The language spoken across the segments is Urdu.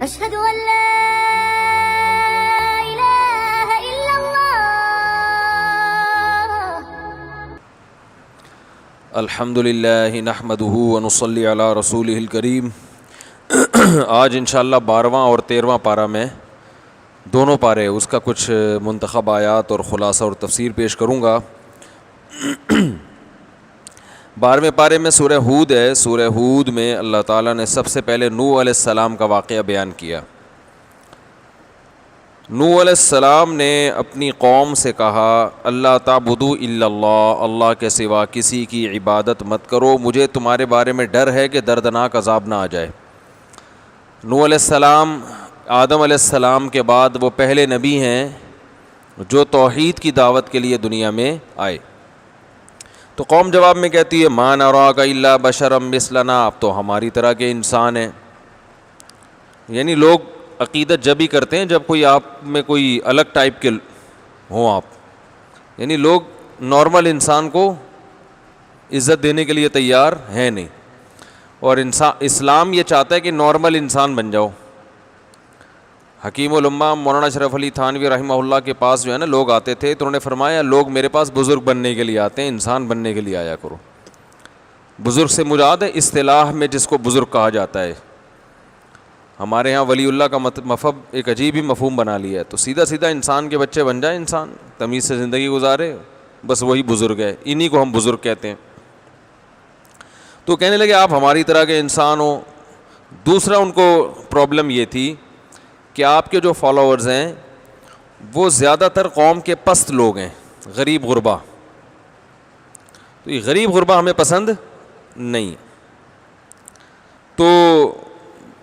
أشهد أن لا إله إلا الله. الحمد للہ نحمدہ ونصلی علی رسولہ الکریم. آج انشاءاللہ 12واں اور 13واں پارہ میں دونوں پارے اس کا کچھ منتخب آیات اور خلاصہ اور تفسیر پیش کروں گا. 12ویں پارے میں سورہ ہود ہے. سورہ ہود میں اللہ تعالیٰ نے سب سے پہلے نوح علیہ السلام کا واقعہ بیان کیا. نوح علیہ السلام نے اپنی قوم سے کہا اللہ تعبدوا الا اللہ، اللہ کے سوا کسی کی عبادت مت کرو، مجھے تمہارے بارے میں ڈر ہے کہ دردناک عذاب نہ آ جائے. نوح علیہ السلام آدم علیہ السلام کے بعد وہ پہلے نبی ہیں جو توحید کی دعوت کے لیے دنیا میں آئے. تو قوم جواب میں کہتی ہے ما نراک الا بشرا مثلنا، آپ تو ہماری طرح کے انسان ہیں. یعنی لوگ عقیدت جب ہی کرتے ہیں جب کوئی آپ میں کوئی الگ ٹائپ کے ہوں آپ. یعنی لوگ نارمل انسان کو عزت دینے کے لیے تیار ہیں نہیں، اور اسلام یہ چاہتا ہے کہ نارمل انسان بن جاؤ. حکیم الامہ مولانا اشرف علی تھانوی رحمہ اللہ کے پاس جو ہے نا لوگ آتے تھے تو انہوں نے فرمایا لوگ میرے پاس بزرگ بننے کے لیے آتے ہیں، انسان بننے کے لیے آیا کرو. بزرگ سے مراد ہے اصطلاح میں جس کو بزرگ کہا جاتا ہے. ہمارے ہاں ولی اللہ کا مفہوم ایک عجیب ہی مفہوم بنا لیا ہے. تو سیدھا سیدھا انسان کے بچے بن جائے، انسان تمیز سے زندگی گزارے، بس وہی بزرگ ہے، انہی کو ہم بزرگ کہتے ہیں. تو کہنے لگے آپ ہماری طرح کے انسان ہو. دوسرا ان کو پرابلم یہ تھی کہ آپ کے جو فالوورز ہیں وہ زیادہ تر قوم کے پست لوگ ہیں، غریب غربا. تو یہ غریب غربا ہمیں پسند نہیں. تو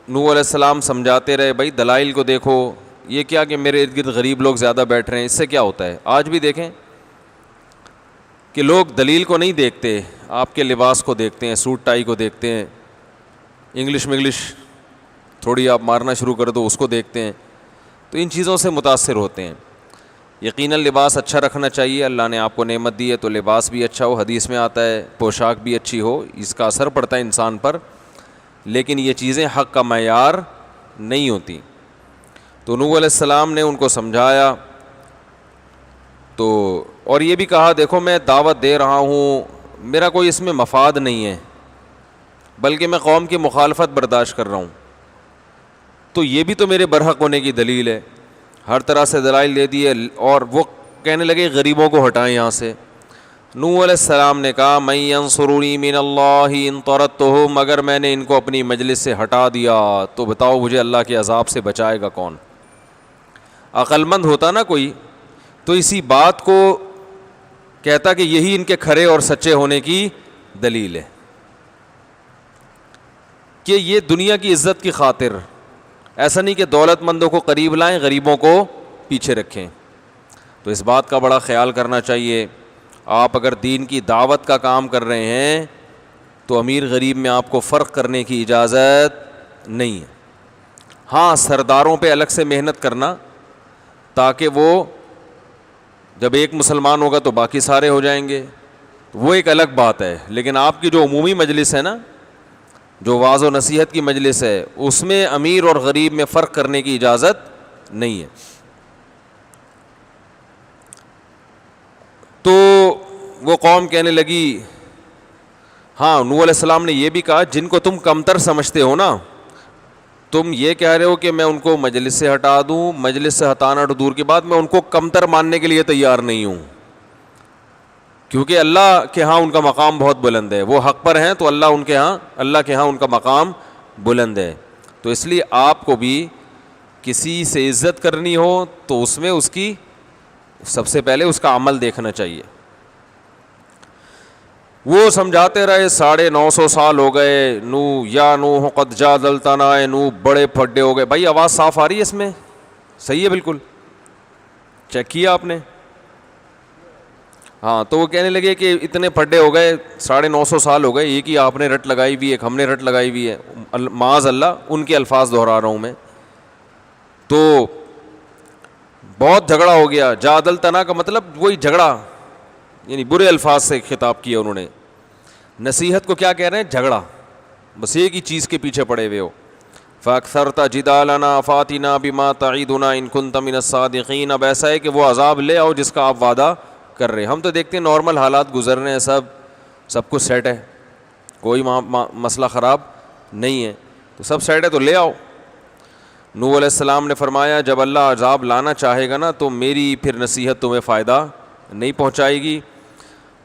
نوح علیہ السلام سمجھاتے رہے بھائی دلائل کو دیکھو، یہ کیا کہ میرے ارد گرد غریب لوگ زیادہ بیٹھ رہے ہیں، اس سے کیا ہوتا ہے. آج بھی دیکھیں کہ لوگ دلیل کو نہیں دیکھتے، آپ کے لباس کو دیکھتے ہیں، سوٹ ٹائی کو دیکھتے ہیں، انگلش تھوڑی آپ مارنا شروع کر دو اس کو دیکھتے ہیں. تو ان چیزوں سے متاثر ہوتے ہیں. یقیناً لباس اچھا رکھنا چاہیے، اللہ نے آپ کو نعمت دی ہے تو لباس بھی اچھا ہو. حدیث میں آتا ہے پوشاک بھی اچھی ہو، اس کا اثر پڑتا ہے انسان پر، لیکن یہ چیزیں حق کا معیار نہیں ہوتی. تو نوح علیہ السلام نے ان کو سمجھایا تو اور یہ بھی کہا دیکھو میں دعوت دے رہا ہوں، میرا کوئی اس میں مفاد نہیں ہے، بلکہ میں قوم کی مخالفت برداشت کر رہا ہوں. تو یہ بھی تو میرے برحق ہونے کی دلیل ہے. ہر طرح سے دلائل دے دیے. اور وہ کہنے لگے غریبوں کو ہٹائیں یہاں سے. نوح علیہ السلام نے کہا من ینصرنی من اللہ ان طردتہم، اگر میں نے ان کو اپنی مجلس سے ہٹا دیا تو بتاؤ مجھے اللہ کے عذاب سے بچائے گا کون. عقل مند ہوتا نا کوئی تو اسی بات کو کہتا کہ یہی ان کے کھرے اور سچے ہونے کی دلیل ہے کہ یہ دنیا کی عزت کی خاطر، ایسا نہیں کہ دولت مندوں کو قریب لائیں غریبوں کو پیچھے رکھیں. تو اس بات کا بڑا خیال کرنا چاہیے. آپ اگر دین کی دعوت کا کام کر رہے ہیں تو امیر غریب میں آپ کو فرق کرنے کی اجازت نہیں ہے. ہاں سرداروں پہ الگ سے محنت کرنا تاکہ وہ جب ایک مسلمان ہوگا تو باقی سارے ہو جائیں گے، وہ ایک الگ بات ہے. لیکن آپ کی جو عمومی مجلس ہے نا، جو وعظ و نصیحت کی مجلس ہے، اس میں امیر اور غریب میں فرق کرنے کی اجازت نہیں ہے. تو وہ قوم کہنے لگی ہاں نوح علیہ السلام نے یہ بھی کہا جن کو تم کمتر سمجھتے ہو نا، تم یہ کہہ رہے ہو کہ میں ان کو مجلس سے ہٹا دوں، مجلس سے ہٹانا تو دور کی بات، میں ان کو کمتر ماننے کے لیے تیار نہیں ہوں، کیونکہ اللہ کے ہاں ان کا مقام بہت بلند ہے. وہ حق پر ہیں تو اللہ کے ہاں ان کا مقام بلند ہے. تو اس لیے آپ کو بھی کسی سے عزت کرنی ہو تو اس میں اس کی سب سے پہلے اس کا عمل دیکھنا چاہیے. وہ سمجھاتے رہے 950 سال ہو گئے. یا نوح قد جادلتنا، نوح بڑے پھڈے ہو گئے. بھائی آواز صاف آ رہی ہے اس میں؟ صحیح ہے بالکل؟ چیک کیا آپ نے؟ ہاں. تو وہ کہنے لگے کہ اتنے پھڈے ہو گئے، 950 سال ہو گئے، ایک ہی آپ نے رٹ لگائی ہوئی ہے، ایک ہم نے رٹ لگائی ہوئی ہے. معاذ اللہ ان کے الفاظ دہرا رہا ہوں میں. تو بہت جھگڑا ہو گیا. جادلتنا کا مطلب وہی جھگڑا، یعنی برے الفاظ سے خطاب کیا انہوں نے. نصیحت کو کیا کہہ رہے ہیں؟ جھگڑا. بس ایک ہی چیز کے پیچھے پڑے ہوئے ہو. فَأَكْثَرْتَ جِدَالَنَا فَأْتِنَا بِمَا تَعِدُنَا إِن كُنتَ مِنَ الصَّادِقِينَ. اب ایسا ہے کہ وہ عذاب لے آؤ جس کا آپ وعدہ کر رہے ہیں. ہم تو دیکھتے ہیں نارمل حالات گزر رہے ہیں, سب کچھ سیٹ ہے, کوئی مسئلہ خراب نہیں ہے, تو سب سیٹ ہے تو لے آؤ. نوح علیہ السلام نے فرمایا جب اللہ عذاب لانا چاہے گا نا تو میری پھر نصیحت تمہیں فائدہ نہیں پہنچائے گی.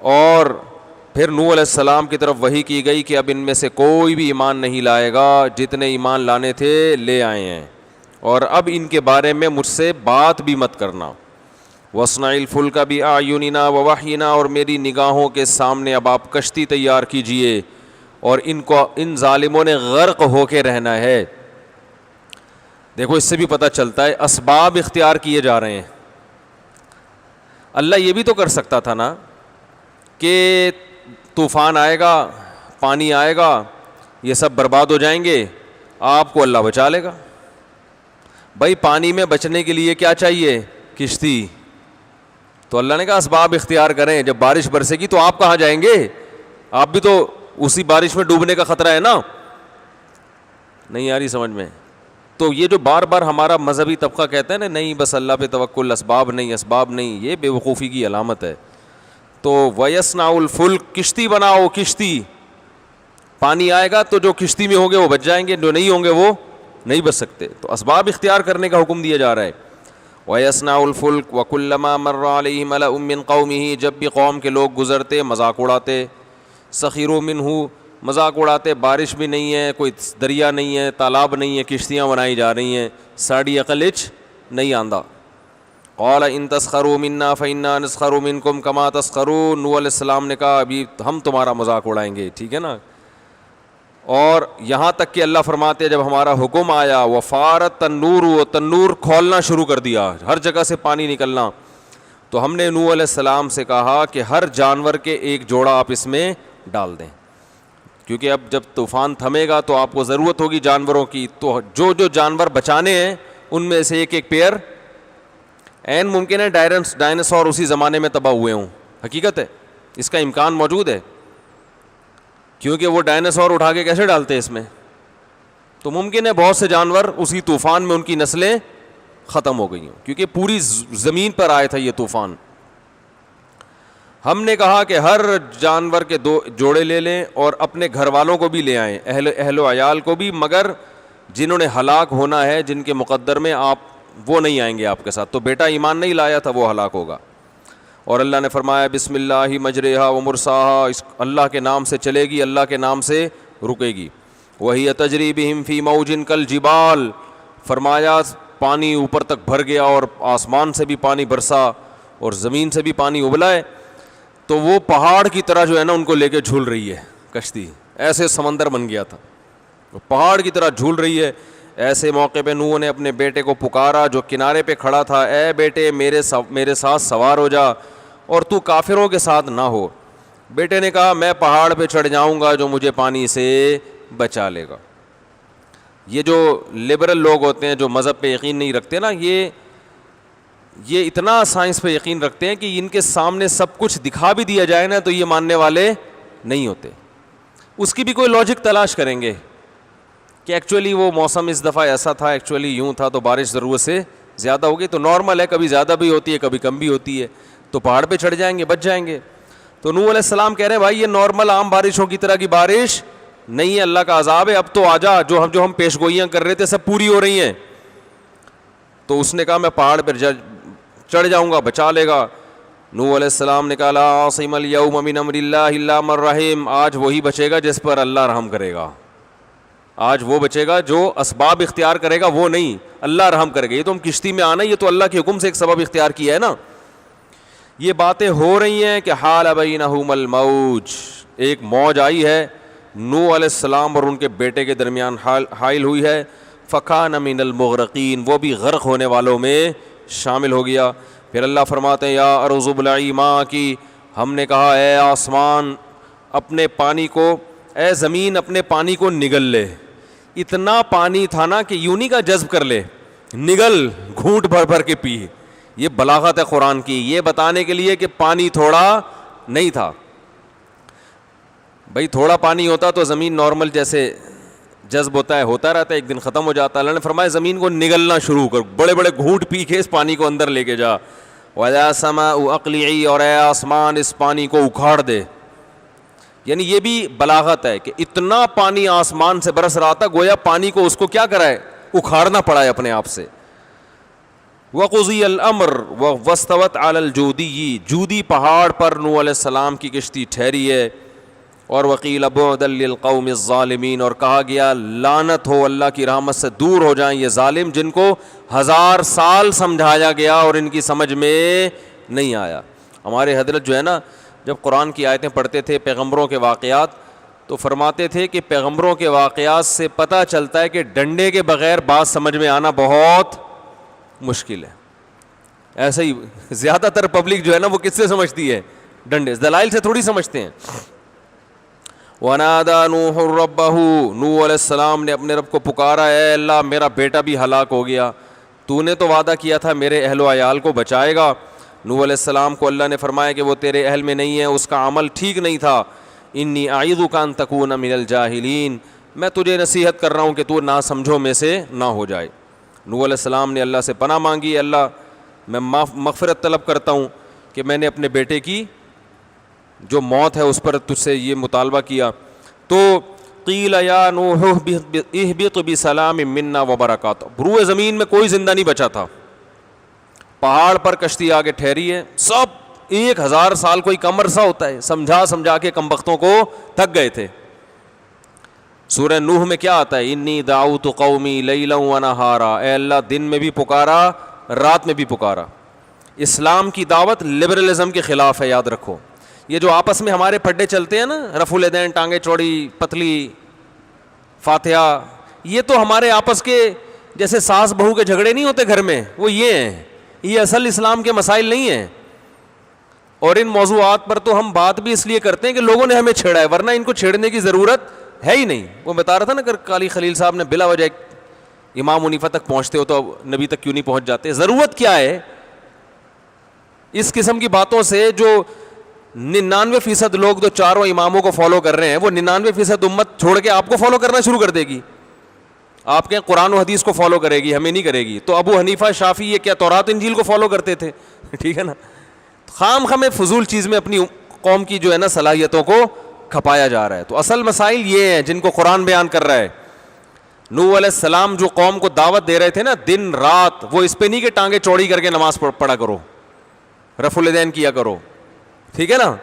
اور پھر نوح علیہ السلام کی طرف وحی کی گئی کہ اب ان میں سے کوئی بھی ایمان نہیں لائے گا, جتنے ایمان لانے تھے لے آئے ہیں, اور اب ان کے بارے میں مجھ سے بات بھی مت کرنا. وَاصْنَعِ الْفُلْكَ بِأَعْيُنِنَا وَوَحْيِنَا, اور میری نگاہوں کے سامنے اب آپ کشتی تیار کیجئے, اور ان ظالموں نے غرق ہو کے رہنا ہے. دیکھو اس سے بھی پتہ چلتا ہے اسباب اختیار کیے جا رہے ہیں. اللہ یہ بھی تو کر سکتا تھا نا کہ طوفان آئے گا, پانی آئے گا, یہ سب برباد ہو جائیں گے, آپ کو اللہ بچا لے گا. بھائی پانی میں بچنے کے لیے کیا چاہیے؟ کشتی. تو اللہ نے کہا اسباب اختیار کریں, جب بارش برسے گی تو آپ کہاں جائیں گے؟ آپ بھی تو اسی بارش میں ڈوبنے کا خطرہ ہے نا. نہیں آ رہی سمجھ میں؟ تو یہ جو بار بار ہمارا مذہبی طبقہ کہتا ہے نا نہیں بس اللہ پہ توکل, اسباب نہیں, یہ بے وقوفی کی علامت ہے. تو وَيَصْنَعُ الْفُلْكَ, کشتی بناؤ کشتی. پانی آئے گا تو جو کشتی میں ہوں گے وہ بچ جائیں گے, جو نہیں ہوں گے وہ نہیں بچ سکتے. تو اسباب اختیار کرنے کا حکم دیا جا رہا ہے. وَيَصْنَعُ الْفُلْكَ وَكُلَّمَا مَرَّ عَلَيْهِ مَلَأٌ مِّن قَوْمِهِ, جب بھی قوم کے لوگ گزرتے مذاق اڑاتے. سَخِرُوا مِنْهُ, مذاق اڑاتے, بارش بھی نہیں ہے, کوئی دریا نہیں ہے, تالاب نہیں ہے, کشتیاں بنائی جا رہی ہیں, ساڑی عقل اچ نہیں آندا. قال ان تسخروا منا فإنا نسخر منکم کما تسخرون. نوح علیہ السلام نے کہا ابھی ہم تمہارا مذاق اڑائیں گے, ٹھیک ہے نا. اور یہاں تک کہ اللہ فرماتے ہیں جب ہمارا حکم آیا وفارت تنور, و تنور کھولنا شروع کر دیا, ہر جگہ سے پانی نکلنا, تو ہم نے نوح علیہ السلام سے کہا کہ ہر جانور کے ایک جوڑا آپ اس میں ڈال دیں, کیونکہ اب جب طوفان تھمے گا تو آپ کو ضرورت ہوگی جانوروں کی. تو جو جانور بچانے ہیں ان میں سے ایک پیئر, این ممکن ہے ڈائناسور اسی زمانے میں تباہ ہوئے ہوں, حقیقت ہے, اس کا امکان موجود ہے, کیونکہ وہ ڈائناسور اٹھا کے کیسے ڈالتے ہیں اس میں, تو ممکن ہے بہت سے جانور اسی طوفان میں ان کی نسلیں ختم ہو گئی ہوں, کیونکہ پوری زمین پر آیا تھا یہ طوفان. ہم نے کہا کہ ہر جانور کے 2 جوڑے لے لیں اور اپنے گھر والوں کو بھی لے آئیں, اہل و عیال کو بھی, مگر جنہوں نے ہلاک ہونا ہے جن کے مقدر میں آپ وہ نہیں آئیں گے آپ کے ساتھ. تو بیٹا ایمان نہیں لایا تھا وہ ہلاک ہوگا. اور اللہ نے فرمایا بسم اللہ مجریہا و مرساہا, اس اللہ کے نام سے چلے گی, اللہ کے نام سے رکے گی. وہی تجری بہم فی موج کالجبال, فرمایا پانی اوپر تک بھر گیا اور آسمان سے بھی پانی برسا اور زمین سے بھی پانی ابلا ہے, تو وہ پہاڑ کی طرح جو ہے نا ان کو لے کے جھول رہی ہے کشتی, ایسے سمندر بن گیا تھا, وہ پہاڑ کی طرح جھول رہی ہے. ایسے موقع پہ نوح نے اپنے بیٹے کو پکارا جو کنارے پہ کھڑا تھا, اے بیٹے میرے ساتھ سوار ہو جا اور تو کافروں کے ساتھ نہ ہو. بیٹے نے کہا میں پہاڑ پہ چڑھ جاؤں گا جو مجھے پانی سے بچا لے گا. یہ جو لبرل لوگ ہوتے ہیں جو مذہب پہ یقین نہیں رکھتے نا, یہ اتنا سائنس پہ یقین رکھتے ہیں کہ ان کے سامنے سب کچھ دکھا بھی دیا جائے نا تو یہ ماننے والے نہیں ہوتے. اس کی بھی کوئی لاجک تلاش کریں گے کہ ایکچولی وہ موسم اس دفعہ ایسا تھا, ایکچولی یوں تھا, تو بارش ضرورت سے زیادہ ہوگی, تو نارمل ہے, کبھی زیادہ بھی ہوتی ہے کبھی کم بھی ہوتی ہے, تو پہاڑ پہ چڑھ جائیں گے, بچ جائیں گے. تو نوح علیہ السلام کہہ رہے ہیں بھائی یہ نارمل عام بارشوں کی طرح کی بارش نہیں ہے, اللہ کا عذاب ہے, اب تو آ جا, جو ہم پیش گوئیاں کر رہے تھے سب پوری ہو رہی ہیں. تو اس نے کہا میں پہاڑ پہ چڑھ جاؤں گا, بچا لے گا. نوح علیہ السلام نے کہا لا عاصم اليوم من امر اللہ الا من رحم, آج وہی بچے گا جس پر اللہ رحم کرے گا, آج وہ بچے گا جو اسباب اختیار کرے گا, وہ نہیں, اللہ رحم کرے گا. یہ تو ہم کشتی میں آنا, یہ تو اللہ کے حکم سے ایک سبب اختیار کیا ہے نا. یہ باتیں ہو رہی ہیں کہ حال بینہم الموج, ایک موج آئی ہے نوح علیہ السلام اور ان کے بیٹے کے درمیان حائل ہوئی ہے. فکان من المغرقین, وہ بھی غرق ہونے والوں میں شامل ہو گیا. پھر اللہ فرماتے ہیں یا ارض ابلعی ماءکی, ہم نے کہا اے آسمان اپنے پانی کو, اے زمین اپنے پانی کو نگل لے. اتنا پانی تھا نا کہ یونی کا جذب کر لے, نگل, گھونٹ بھر بھر کے پی. یہ بلاغت ہے قرآن کی, یہ بتانے کے لیے کہ پانی تھوڑا نہیں تھا. بھائی تھوڑا پانی ہوتا تو زمین نارمل جیسے جذب ہوتا ہے, ایک دن ختم ہو جاتا ہے. اللہ نے فرمایا زمین کو نگلنا شروع کر, بڑے بڑے گھونٹ پی کے اس پانی کو اندر لے کے جا. وَيَا سَمَاءُ أَقْلِعِي, اور اے آسمان اس پانی کو اکھاڑ دے. یعنی یہ بھی بلاغت ہے کہ اتنا پانی آسمان سے برس رہا تھا, گویا پانی کو اس کو کیا کرا ہے, اکھاڑنا پڑا ہے اپنے آپ سے. وَقُضِيَ الْأَمْرُ وَاسْتَوَتْ عَلَى الْجُودِيِّ, جودی پہاڑ پر نوح علیہ السلام کی کشتی ٹھہری ہے. اور وَقِيلَ بُعْدًا لِلْقَوْمِ الظَّالِمِينَ, اور کہا گیا لعنت ہو, اللہ کی رحمت سے دور ہو جائیں یہ ظالم جن کو 1000 سال سمجھایا گیا اور ان کی سمجھ میں نہیں آیا. ہمارے حضرت جو ہے نا, جب قرآن کی آیتیں پڑھتے تھے پیغمبروں کے واقعات, تو فرماتے تھے کہ پیغمبروں کے واقعات سے پتہ چلتا ہے کہ ڈنڈے کے بغیر بات سمجھ میں آنا بہت مشکل ہے. ایسا ہی زیادہ تر پبلک جو ہے نا وہ کس سے سمجھتی ہے, ڈنڈے, دلائل سے تھوڑی سمجھتے ہیں. وَنَادَى نُوحٌ رَبَّهُ, نوح علیہ السلام نے اپنے رب کو پکارا, اے اللہ میرا بیٹا بھی ہلاک ہو گیا, تو نے تو وعدہ کیا تھا میرے اہل و عیال کو بچائے گا. نوح علیہ السلام کو اللہ نے فرمایا کہ وہ تیرے اہل میں نہیں ہے, اس کا عمل ٹھیک نہیں تھا. انی اعیذک ان تکون من الجاہلین, میں تجھے نصیحت کر رہا ہوں کہ تو نہ سمجھو میں سے نہ ہو جائے. نوح علیہ السلام نے اللہ سے پناہ مانگی, اللہ میں مغفرت طلب کرتا ہوں کہ میں نے اپنے بیٹے کی جو موت ہے اس پر تجھ سے یہ مطالبہ کیا. تو قیل یا نوح اہبط بسلام منا وبرکاتہ, روئے زمین میں کوئی زندہ نہیں بچا تھا, پہاڑ پر کشتی آگے ٹھہری ہے, سب 1000 سال کوئی کم عرصہ ہوتا ہے, سمجھا کے کمبختوں کو تھک گئے تھے. سورہ نوح میں کیا آتا ہے, انی دعوت قومی لیلا ونہارا, اے اللہ دن میں بھی پکارا رات میں بھی پکارا. اسلام کی دعوت لبرلزم کے خلاف ہے, یاد رکھو. یہ جو آپس میں ہمارے پھڈے چلتے ہیں نا, رفع الیدین, ٹانگیں چوڑی, پتلی, فاتحہ, یہ تو ہمارے آپس کے جیسے ساس بہو کے جھگڑے نہیں ہوتے گھر میں, وہ یہ ہیں. یہ اصل اسلام کے مسائل نہیں ہیں. اور ان موضوعات پر تو ہم بات بھی اس لیے کرتے ہیں کہ لوگوں نے ہمیں چھیڑا ہے, ورنہ ان کو چھیڑنے کی ضرورت ہے ہی نہیں. وہ بتا رہا تھا نا قالی خلیل صاحب نے, بلا وجہ امام حنیفہ تک پہنچتے ہو تو نبی تک کیوں نہیں پہنچ جاتے, ضرورت کیا ہے اس قسم کی باتوں سے. جو 99% لوگ جو چاروں اماموں کو فالو کر رہے ہیں, وہ 99% امت چھوڑ کے آپ کو فالو کرنا شروع کر دے گی. آپ کے قرآن و حدیث کو فالو کرے گی, ہمیں نہیں کرے گی. تو ابو حنیفہ شافعی یہ کیا تورات انجیل کو فالو کرتے تھے, ٹھیک ہے نا. خام خواہ فضول چیز میں اپنی قوم کی جو ہے نا صلاحیتوں کو کھپایا جا رہا ہے. تو اصل مسائل یہ ہیں جن کو قرآن بیان کر رہا ہے. نوح علیہ السلام جو قوم کو دعوت دے رہے تھے نا دن رات, وہ اس پہ نہیں کہ ٹانگیں چوڑی کر کے نماز پڑھا کرو, رفع الیدین کیا کرو, ٹھیک ہے نا.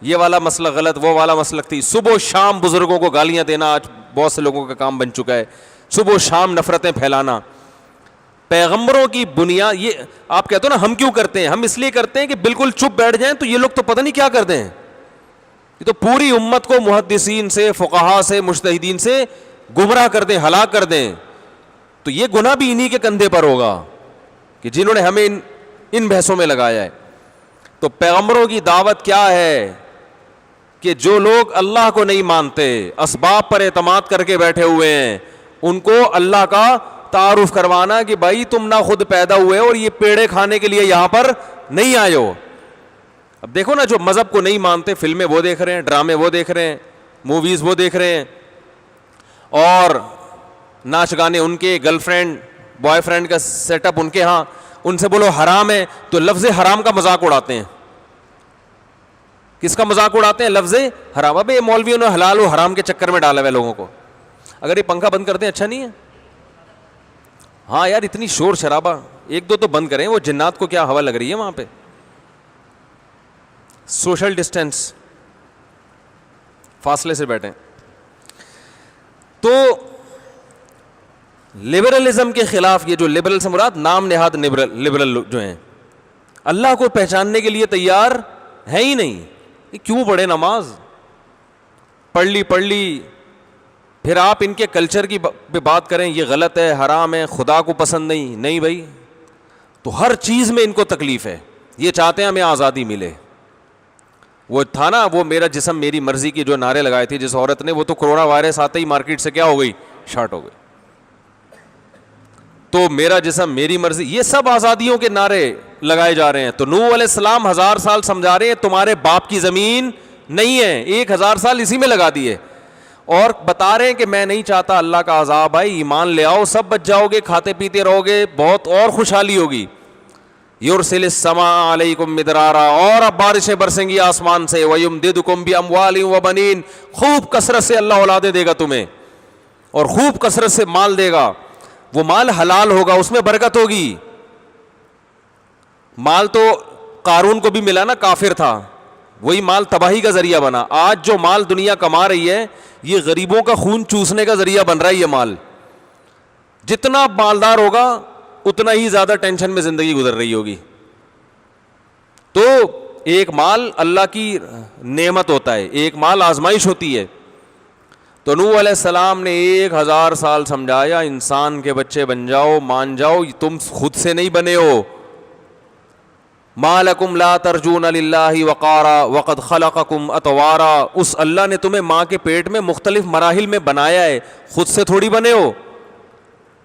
یہ والا مسئلہ غلط, وہ والا مسلک تھی. صبح و شام بزرگوں کو گالیاں دینا آج بہت سے لوگوں کا کام بن چکا ہے. صبح و شام نفرتیں پھیلانا. پیغمبروں کی بنیاد یہ آپ کہتے ہو نا, ہم کیوں کرتے ہیں, ہم اس لیے کرتے ہیں کہ بالکل چپ بیٹھ جائیں تو یہ لوگ تو پتہ نہیں کیا کرتے ہیں. یہ تو پوری امت کو محدثین سے, فقہا سے, مجتہدین سے گمراہ کر دیں, ہلاک کر دیں. تو یہ گناہ بھی انہی کے کندھے پر ہوگا کہ جنہوں نے ہمیں ان بحثوں میں لگایا ہے. تو پیغمبروں کی دعوت کیا ہے کہ جو لوگ اللہ کو نہیں مانتے, اسباب پر اعتماد کر کے بیٹھے ہوئے ہیں, ان کو اللہ کا تعارف کروانا کہ بھائی تم نہ خود پیدا ہوئے اور یہ پیڑے کھانے کے لیے یہاں پر نہیں آئے ہو. اب دیکھو نا, جو مذہب کو نہیں مانتے فلمیں وہ دیکھ رہے ہیں, ڈرامے وہ دیکھ رہے ہیں, موویز وہ دیکھ رہے ہیں, اور ناچ گانے ان کے, گرل فرینڈ بوائے فرینڈ کا سیٹ اپ ان کے ہاں. ان سے بولو حرام ہے تو لفظ حرام کا مذاق اڑاتے ہیں. کس کا مذاق اڑاتے ہیں؟ لفظ حرام. ابے مولویوں نے حلال و حرام کے چکر میں ڈالا ہوا ہے لوگوں کو. اگر یہ پنکھا بند کرتے ہیں اچھا نہیں ہے؟ ہاں یار اتنی شور شرابہ, 1-2 تو بند کریں, وہ جنات کو کیا ہوا لگ رہی ہے وہاں پہ. سوشل ڈسٹینس, فاصلے سے بیٹھیں. تو لبرلزم کے خلاف, یہ جو لبرل سے مراد نام نہاد لبرل جو ہیں, اللہ کو پہچاننے کے لیے تیار ہے ہی نہیں. کیوں پڑھے نماز, پڑھ لی, پھر آپ ان کے کلچر کی پہ بات کریں یہ غلط ہے, حرام ہے, خدا کو پسند نہیں بھائی. تو ہر چیز میں ان کو تکلیف ہے. یہ چاہتے ہیں ہمیں آزادی ملے. وہ تھا نا, وہ میرا جسم میری مرضی کی جو نعرے لگائے تھے جس عورت نے, وہ تو کرونا وائرس آتے ہی مارکیٹ سے کیا ہو گئی, شارٹ ہو گئی. تو میرا جسم میری مرضی, یہ سب آزادیوں کے نعرے لگائے جا رہے ہیں. تو نوح علیہ السلام 1000 سال سمجھا رہے ہیں تمہارے باپ کی زمین نہیں ہے, 1000 سال اسی میں لگا دیے. اور بتا رہے ہیں کہ میں نہیں چاہتا اللہ کا عذاب آئے, ایمان لے آؤ, سب بچ جاؤ گے, کھاتے پیتے رہو گے, بہت اور خوشحالی ہوگی. یرسل السماء علیکم مدرارا, اور اب بارشیں برسیں گی آسمان سے. ویمددکم باموال وبنین, خوب کثرت سے اللہ اولادیں دے گا تمہیں, اور خوب کثرت سے مال دے گا. وہ مال حلال ہوگا, اس میں برکت ہوگی. مال تو قارون کو بھی ملا نا, کافر تھا, وہی مال تباہی کا ذریعہ بنا. آج جو مال دنیا کما رہی ہے یہ غریبوں کا خون چوسنے کا ذریعہ بن رہا ہے. یہ مال جتنا مالدار ہوگا اتنا ہی زیادہ ٹینشن میں زندگی گزر رہی ہوگی. تو ایک مال اللہ کی نعمت ہوتا ہے, ایک مال آزمائش ہوتی ہے. تو نوح علیہ السلام نے 1000 سال سمجھایا, انسان کے بچے بن جاؤ, مان جاؤ, تم خود سے نہیں بنے ہو. ما لکم لا ترجون للہ وقارا وقد خلقکم اطوارا, اس اللہ نے تمہیں ماں کے پیٹ میں مختلف مراحل میں بنایا ہے, خود سے تھوڑی بنے ہو.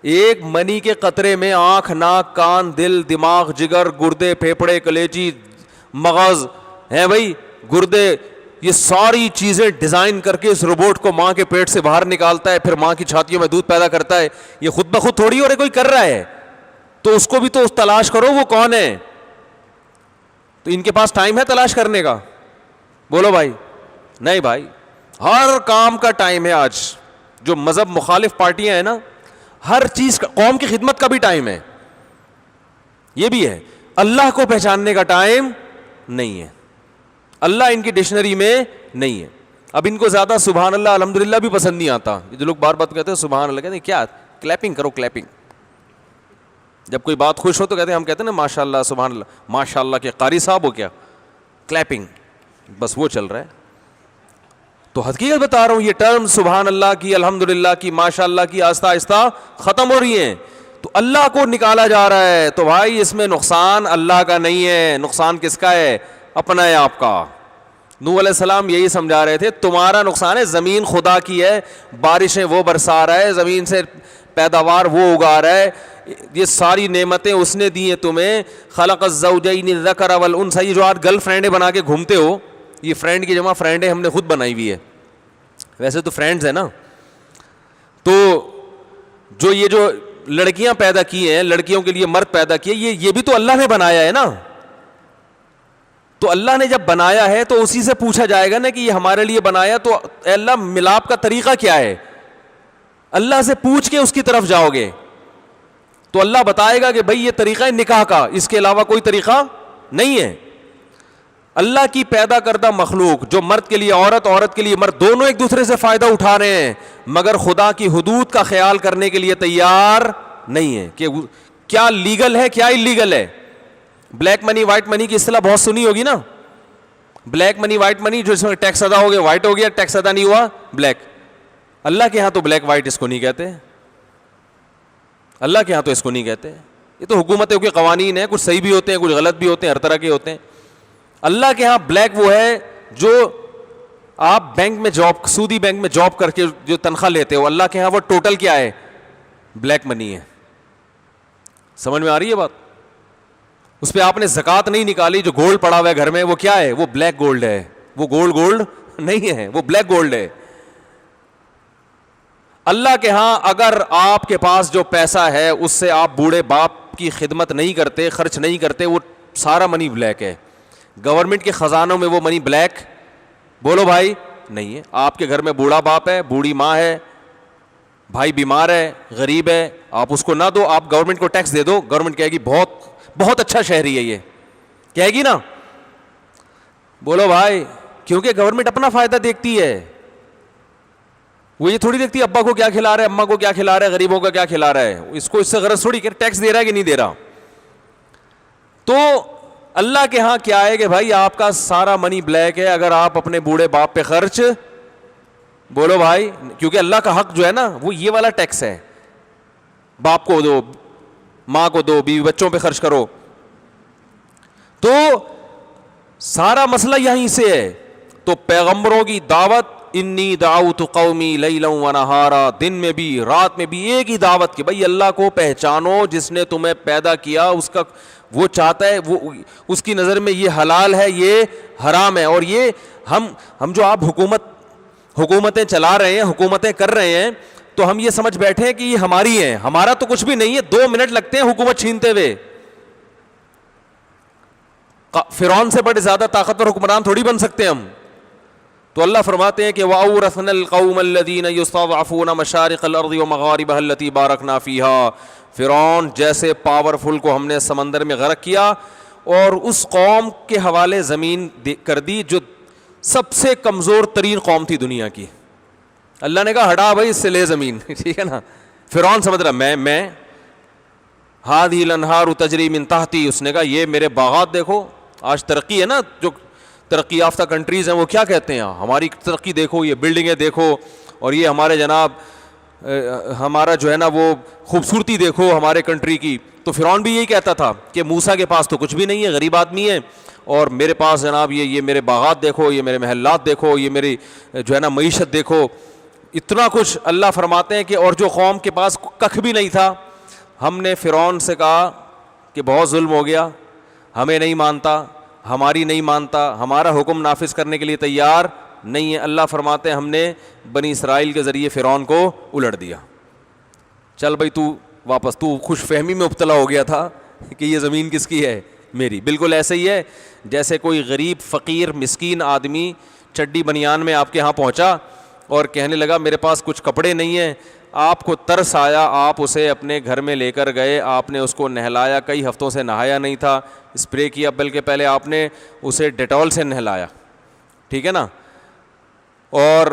ایک منی کے قطرے میں آنکھ, ناک, کان, دل, دماغ, جگر, گردے, پھیپھڑے, کلیجی, مغز ہیں بھائی, گردے, یہ ساری چیزیں ڈیزائن کر کے اس روبوٹ کو ماں کے پیٹ سے باہر نکالتا ہے, پھر ماں کی چھاتیوں میں دودھ پیدا کرتا ہے. یہ خود بخود تھوڑی اور کوئی کر رہا ہے, تو اس کو بھی تو تلاش کرو وہ کون ہے. تو ان کے پاس ٹائم ہے تلاش کرنے کا؟ بولو بھائی. نہیں بھائی, ہر کام کا ٹائم ہے. آج جو مذہب مخالف پارٹیاں ہیں نا, ہر چیز کا, قوم کی خدمت کا بھی ٹائم ہے, یہ بھی ہے. اللہ کو پہچاننے کا ٹائم نہیں ہے, اللہ ان کی ڈکشنری میں نہیں ہے. اب ان کو زیادہ سبحان اللہ الحمدللہ بھی پسند نہیں آتا. یہ جو لوگ بار بات کہتے ہیں سبحان اللہ, کہتے ہیں کیا کلیپنگ کرو, کلیپنگ. جب کوئی بات خوش ہو تو کہتے ہیں, ہم کہتے ہیں نا ماشاء اللہ سبحان اللہ, ماشاء اللہ کے قاری صاحب ہو کیا, کلیپنگ, بس وہ چل رہا ہے. تو حقیقت بتا رہا ہوں, یہ ٹرم سبحان اللہ کی, الحمدللہ کی, ماشاء اللہ کی آہستہ آہستہ ختم ہو رہی ہیں. تو اللہ کو نکالا جا رہا ہے. تو بھائی اس میں نقصان اللہ کا نہیں ہے, نقصان کس کا ہے؟ اپنا ہے, آپ کا. نوح علیہ السلام یہی سمجھا رہے تھے, تمہارا نقصان ہے, زمین خدا کی ہے, بارشیں وہ برسا رہا ہے, زمین سے پیداوار وہ اگا رہا ہے, یہ ساری نعمتیں اس نے دی ہیں تمہیں. خلق الزوجین الذکر والانثى, یہ جو آج گرل فرینڈیں بنا کے گھومتے ہو, یہ فرینڈ کی جمع فرینڈیں ہم نے خود بنائی ہوئی ہے, ویسے تو فرینڈز ہیں نا. تو جو یہ جو لڑکیاں پیدا کی ہیں, لڑکیوں کے لیے مرد پیدا کیے, یہ بھی تو اللہ نے بنایا ہے نا. تو اللہ نے جب بنایا ہے تو اسی سے پوچھا جائے گا نا کہ یہ ہمارے لیے بنایا, تو اے اللہ ملاپ کا طریقہ کیا ہے؟ اللہ سے پوچھ کے اس کی طرف جاؤ گے تو اللہ بتائے گا کہ بھئی یہ طریقہ ہے نکاح کا, اس کے علاوہ کوئی طریقہ نہیں ہے. اللہ کی پیدا کردہ مخلوق, جو مرد کے لیے عورت, عورت کے لیے مرد, دونوں ایک دوسرے سے فائدہ اٹھا رہے ہیں, مگر خدا کی حدود کا خیال کرنے کے لیے تیار نہیں ہے کہ کیا لیگل ہے کیا اللیگل ہے. بلیک منی وائٹ منی کی اصطلاح بہت سنی ہوگی نا. بلیک منی وائٹ منی, جو اس میں ٹیکس ادا ہو گیا وائٹ ہو گیا, ٹیکس ادا نہیں ہوا بلیک. اللہ کے ہاں تو بلیک وائٹ اس کو نہیں کہتے, اللہ کے ہاں تو اس کو نہیں کہتے. یہ تو حکومتوں کے قوانین ہیں, کچھ صحیح بھی ہوتے ہیں, کچھ غلط بھی ہوتے ہیں, ہر طرح کے ہوتے ہیں. اللہ کے ہاں بلیک وہ ہے جو آپ بینک میں جاب, سودی بینک میں جاب کر کے جو تنخواہ لیتے ہو, اللہ کے ہاں وہ ٹوٹل کیا ہے؟ بلیک منی ہے. سمجھ میں آ رہی ہے بات؟ اس پہ آپ نے زکوٰۃ نہیں نکالی, جو گولڈ پڑا ہوا ہے گھر میں وہ کیا ہے؟ وہ بلیک گولڈ ہے, وہ گولڈ نہیں ہے, وہ بلیک گولڈ ہے. اللہ کے ہاں اگر آپ کے پاس جو پیسہ ہے اس سے آپ بوڑھے باپ کی خدمت نہیں کرتے, خرچ نہیں کرتے, وہ سارا منی بلیک ہے. گورنمنٹ کے خزانوں میں وہ منی بلیک, بولو بھائی, نہیں ہے. آپ کے گھر میں بوڑھا باپ ہے, بوڑھی ماں ہے, بھائی بیمار ہے, غریب ہے, آپ اس کو نہ دو, آپ گورنمنٹ کو ٹیکس دے دو, گورنمنٹ کہے گی بہت بہت اچھا شہری ہے, یہ کہے گی نا. بولو بھائی, کیونکہ گورنمنٹ اپنا فائدہ دیکھتی ہے, وہ یہ تھوڑی دیکھتی ہے ابا کو کیا کھلا رہا ہے, اماں کو کیا کھلا رہا ہے, غریبوں کا کیا کھلا رہا ہے. اس کو اس سے غرض تھوڑی کہ ٹیکس دے رہا ہے کہ نہیں دے رہا. تو اللہ کے ہاں کیا ہے کہ بھائی آپ کا سارا منی بلیک ہے اگر آپ اپنے بوڑھے باپ پہ خرچ, بولو بھائی, کیونکہ اللہ کا حق جو ہے نا وہ یہ والا ٹیکس ہے, باپ کو دو, ماں کو دو, بیوی بچوں پہ خرچ کرو. تو سارا مسئلہ یہیں سے ہے. تو پیغمبروں کی دعوت, انی دعوت قومی لیلا و نہارا, دن میں بھی رات میں بھی ایک ہی دعوت کی, بھائی اللہ کو پہچانو جس نے تمہیں پیدا کیا, اس کا وہ چاہتا ہے, وہ اس کی نظر میں یہ حلال ہے, یہ حرام ہے. اور یہ ہم جو آپ حکومت حکومتیں چلا رہے ہیں, حکومتیں کر رہے ہیں, تو ہم یہ سمجھ بیٹھے ہیں کہ یہ ہماری ہیں. ہمارا تو کچھ بھی نہیں ہے, 2 منٹ لگتے ہیں حکومت چھینتے ہوئے. فرعون سے بڑے زیادہ طاقتور حکمران تھوڑی بن سکتے ہم. تو اللہ فرماتے ہیں کہ وَأَوْرَثْنَا الْقَوْمَ الَّذِينَ يُسْتَضْعَفُونَ مَشَارِقَ الْأَرْضِ وَمَغَارِبَهَا الَّتِي بَارَكْنَا فِيهَا. فرعون جیسے پاورفل کو ہم نے سمندر میں غرق کیا اور اس قوم کے حوالے زمین کر دی جو سب سے کمزور ترین قوم تھی دنیا کی. اللہ نے کہا ہٹا بھائی اس سے لے زمین, ٹھیک ہے نا. فرعون سمجھ رہا میں هذه الانہار تجری من تحتی, اس نے کہا یہ میرے باغات دیکھو. آج ترقی ہے نا, جو ترقی یافتہ کنٹریز ہیں وہ کیا کہتے ہیں, ہماری ترقی دیکھو, یہ بلڈنگیں دیکھو, اور یہ ہمارے جناب ہمارا جو ہے نا وہ خوبصورتی دیکھو ہمارے کنٹری کی. تو فرعون بھی یہی کہتا تھا کہ موسیٰ کے پاس تو کچھ بھی نہیں ہے, غریب آدمی ہے, اور میرے پاس جناب یہ میرے باغات دیکھو, یہ میرے محلات دیکھو, یہ میری جو ہے نا معیشت دیکھو, اتنا کچھ. اللہ فرماتے ہیں کہ اور جو قوم کے پاس ککھ بھی نہیں تھا, ہم نے فرعون سے کہا کہ بہت ظلم ہو گیا, ہمیں نہیں مانتا, ہماری نہیں مانتا, ہمارا حکم نافذ کرنے کے لیے تیار نہیں ہے. اللہ فرماتے ہیں ہم نے بنی اسرائیل کے ذریعے فرعون کو الٹ دیا. چل بھائی تو واپس, تو خوش فہمی میں مبتلا ہو گیا تھا کہ یہ زمین کس کی ہے, میری. بالکل ایسے ہی ہے جیسے کوئی غریب فقیر مسکین آدمی چڈی بنیان میں آپ کے ہاں پہنچا اور کہنے لگا میرے پاس کچھ کپڑے نہیں ہیں. آپ کو ترس آیا, آپ اسے اپنے گھر میں لے کر گئے, آپ نے اس کو نہلایا, کئی ہفتوں سے نہایا نہیں تھا, اسپرے کیا, بلکہ پہلے آپ نے اسے ڈیٹول سے نہلایا, ٹھیک ہے نا, اور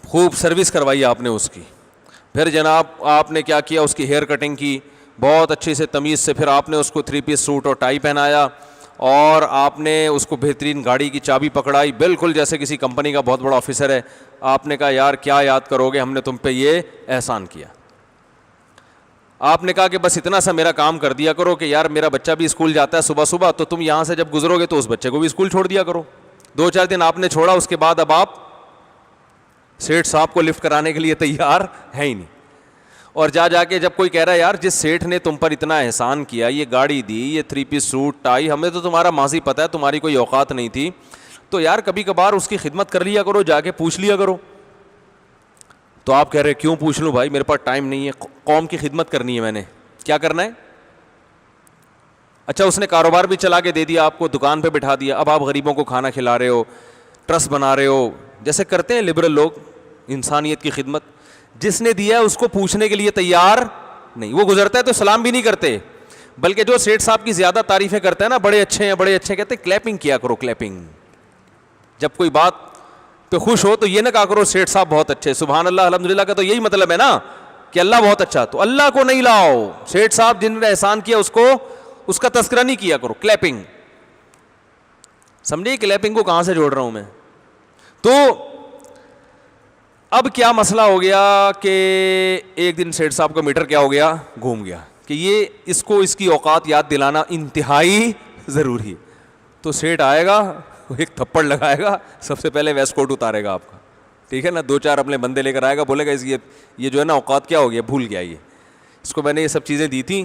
خوب سروس کروائی آپ نے اس کی. پھر جناب آپ نے کیا کیا, اس کی ہیئر کٹنگ کی بہت اچھی سے تمیز سے, پھر آپ نے اس کو 3 پیس سوٹ اور ٹائی پہنایا, اور آپ نے اس کو بہترین گاڑی کی چابی پکڑائی, بالکل جیسے کسی کمپنی کا بہت بڑا آفیسر ہے. آپ نے کہا یار کیا یاد کرو گے, ہم نے تم پہ یہ احسان کیا. آپ نے کہا کہ بس اتنا سا میرا کام کر دیا کرو کہ یار میرا بچہ بھی اسکول جاتا ہے صبح صبح, تو تم یہاں سے جب گزرو گے تو اس بچے کو بھی اسکول چھوڑ دیا کرو. 2-4 دن آپ نے چھوڑا, اس کے بعد اب آپ سیٹھ صاحب کو لفٹ کرانے کے لیے تیار ہے ہی نہیں. اور جا کے جب کوئی کہہ رہا ہے یار جس سیٹھ نے تم پر اتنا احسان کیا, یہ گاڑی دی, یہ 3 پیس سوٹ ٹائی, ہمیں تو تمہارا ماضی پتہ ہے, تمہاری کوئی اوقات نہیں تھی, تو یار کبھی کبھار اس کی خدمت کر لیا کرو, جا کے پوچھ لیا کرو. تو آپ کہہ رہے کیوں پوچھ لوں بھائی, میرے پاس ٹائم نہیں ہے, قوم کی خدمت کرنی ہے, میں نے کیا کرنا ہے. اچھا اس نے کاروبار بھی چلا کے دے دیا, آپ کو دکان پہ بٹھا دیا, اب آپ غریبوں کو کھانا کھلا رہے ہو, ٹرسٹ بنا رہے ہو, جیسے کرتے ہیں لبرل لوگ انسانیت کی خدمت. جس نے دیا ہے اس کو پوچھنے کے لیے تیار نہیں, وہ گزرتا ہے تو سلام بھی نہیں کرتے, بلکہ جو سیٹھ صاحب کی زیادہ تعریفیں کرتے ہیں نا, بڑے اچھے ہیں بڑے اچھے, کہتے ہیں کلیپنگ کیا کرو, کلیپنگ. جب کوئی بات پہ خوش ہو تو یہ نہ کہا کرو سیٹھ صاحب بہت اچھے, سبحان اللہ الحمدللہ کا تو یہی مطلب ہے نا کہ اللہ بہت اچھا. تو اللہ کو نہیں لاؤ, سیٹھ صاحب جن نے احسان کیا اس کو, اس کا تذکرہ نہیں کیا کرو. کلیپنگ سمجھے, کلیپنگ کو کہاں سے جوڑ رہا ہوں میں. تو اب کیا مسئلہ ہو گیا کہ ایک دن سیٹھ صاحب کا میٹر کیا ہو گیا, گھوم گیا, کہ یہ اس کو اس کی اوقات یاد دلانا انتہائی ضروری. تو سیٹھ آئے گا, ایک تھپڑ لگائے گا, سب سے پہلے ویسٹ کوٹ اتارے گا آپ کا, ٹھیک ہے نا, 2-4 اپنے بندے لے کر آئے گا, بولے گا یہ جو ہے نا اوقات کیا ہو گیا, بھول گیا, یہ اس کو میں نے یہ سب چیزیں دی تھیں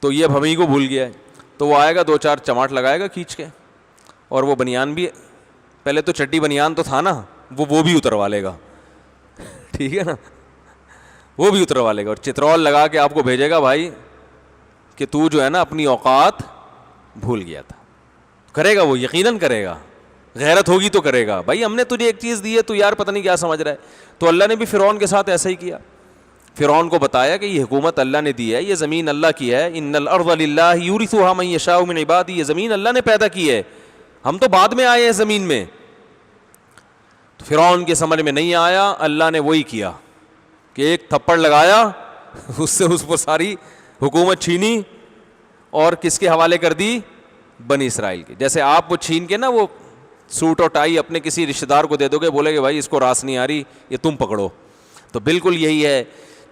تو یہ اب ہمیں کو بھول گیا ہے. تو وہ آئے گا, 2-4 چماٹ لگائے گا کھینچ کے, اور وہ بنیان بھی, پہلے تو چڈی بنیان تو تھا نا, وہ بھی اتروا لے گا, ٹھیک ہے نا, وہ بھی اتروا لے گا, اور چترول لگا کے آپ کو بھیجے گا بھائی کہ تو جو ہے نا اپنی اوقات بھول گیا تھا. کرے گا وہ, یقیناً کرے گا, غیرت ہوگی تو کرے گا. بھائی ہم نے تجھے ایک چیز دی ہے, تو یار پتہ نہیں کیا سمجھ رہا ہے. تو اللہ نے بھی فرعون کے ساتھ ایسا ہی کیا, فرعون کو بتایا کہ یہ حکومت اللہ نے دی ہے, یہ زمین اللہ کی ہے, ان الارض للہ یورثها من یشاء من عبادہ, یہ زمین اللہ نے پیدا کی ہے, ہم تو بعد میں آئے ہیں زمین میں. تو فرعون کے سمجھ میں نہیں آیا, اللہ نے وہی کیا کہ ایک تھپڑ لگایا, اس سے اس پر ساری حکومت چھینی, اور کس کے حوالے کر دی, بنی اسرائیل کے. جیسے آپ وہ چھین کے نا وہ سوٹ اور ٹائی اپنے کسی رشتہ دار کو دے دو گے, بولے گے بھائی اس کو راس نہیں آ رہی, یہ تم پکڑو. تو بالکل یہی ہے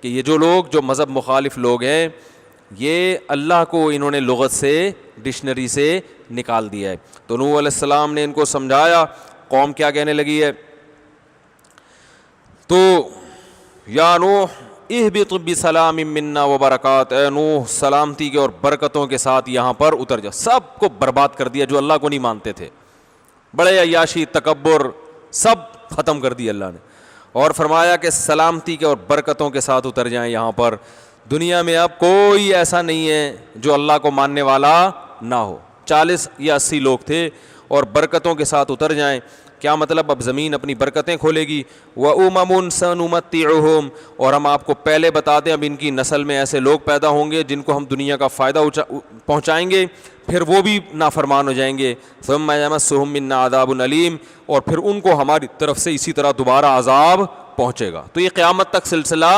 کہ یہ جو لوگ جو مذہب مخالف لوگ ہیں, یہ اللہ کو انہوں نے لغت سے, ڈکشنری سے نکال دیا ہے. تو نوح علیہ السلام نے ان کو سمجھایا, قوم کیا کہنے لگی ہے, تو یا نوح اہبط بسلام منا وبرکات, اے نوح سلامتی کے اور برکتوں کے ساتھ یہاں پر اتر جا. سب کو برباد کر دیا جو اللہ کو نہیں مانتے تھے, بڑے عیاشی, تکبر, سب ختم کر دی اللہ نے. اور فرمایا کہ سلامتی کے اور برکتوں کے ساتھ اتر جائیں یہاں پر. دنیا میں اب کوئی ایسا نہیں ہے جو اللہ کو ماننے والا نہ ہو. 40 یا 80 لوگ تھے اور برکتوں کے ساتھ اتر جائیں. کیا مطلب؟ اب زمین اپنی برکتیں کھولے گی. وَأُمَمٌ سَنُمَتِّعُهُمْ، اور ہم آپ کو پہلے بتا دیں اب ان کی نسل میں ایسے لوگ پیدا ہوں گے جن کو ہم دنیا کا فائدہ پہنچائیں گے، پھر وہ بھی نافرمان ہو جائیں گے. ثُمَّ يَمَسُّهُم مِّنَّا عَذَابٌ أَلِيمٌ، اور پھر ان کو ہماری طرف سے اسی طرح دوبارہ عذاب پہنچے گا. تو یہ قیامت تک سلسلہ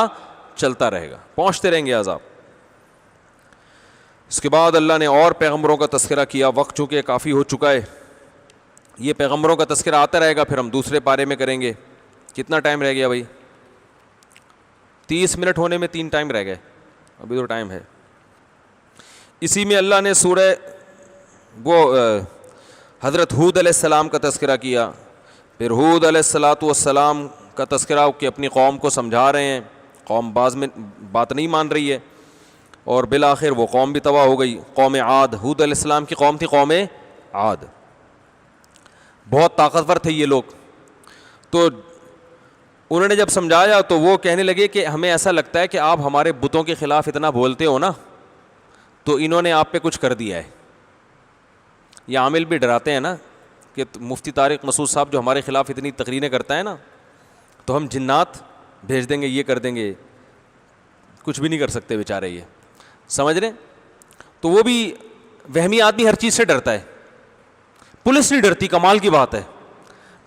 چلتا رہے گا، پہنچتے رہیں گے عذاب. اس کے بعد اللہ نے اور پیغمبروں کا تذکرہ کیا. وقت چونکہ کافی ہو چکا ہے، یہ پیغمبروں کا تذکرہ آتا رہے گا، پھر ہم دوسرے پارے میں کریں گے. کتنا ٹائم رہ گیا بھائی؟ 30 منٹ ہونے میں 3 ٹائم رہ گئے، ابھی تو ٹائم ہے. اسی میں اللہ نے سورہ حضرت ہود علیہ السلام کا تذکرہ کیا. پھر ہود علیہ السلام کا تذکرہ کہ اپنی قوم کو سمجھا رہے ہیں، قوم بعض میں بات نہیں مان رہی ہے، اور بالآخر وہ قوم بھی تباہ ہو گئی. قوم عاد، ہود علیہ السلام کی قوم تھی قوم عاد. بہت طاقتور تھے یہ لوگ. تو انہوں نے جب سمجھایا تو وہ کہنے لگے کہ ہمیں ایسا لگتا ہے کہ آپ ہمارے بتوں کے خلاف اتنا بولتے ہو نا، تو انہوں نے آپ پہ کچھ کر دیا ہے. یہ عامل بھی ڈراتے ہیں نا کہ مفتی طارق مسعود صاحب جو ہمارے خلاف اتنی تقریریں کرتا ہے نا، تو ہم جنات بھیج دیں گے، یہ کر دیں گے. کچھ بھی نہیں کر سکتے بیچارے، یہ سمجھ رہے. تو وہ بھی وہمی آدمی ہر چیز سے ڈرتا ہے. پولیس نہیں ڈرتی، کمال کی بات ہے.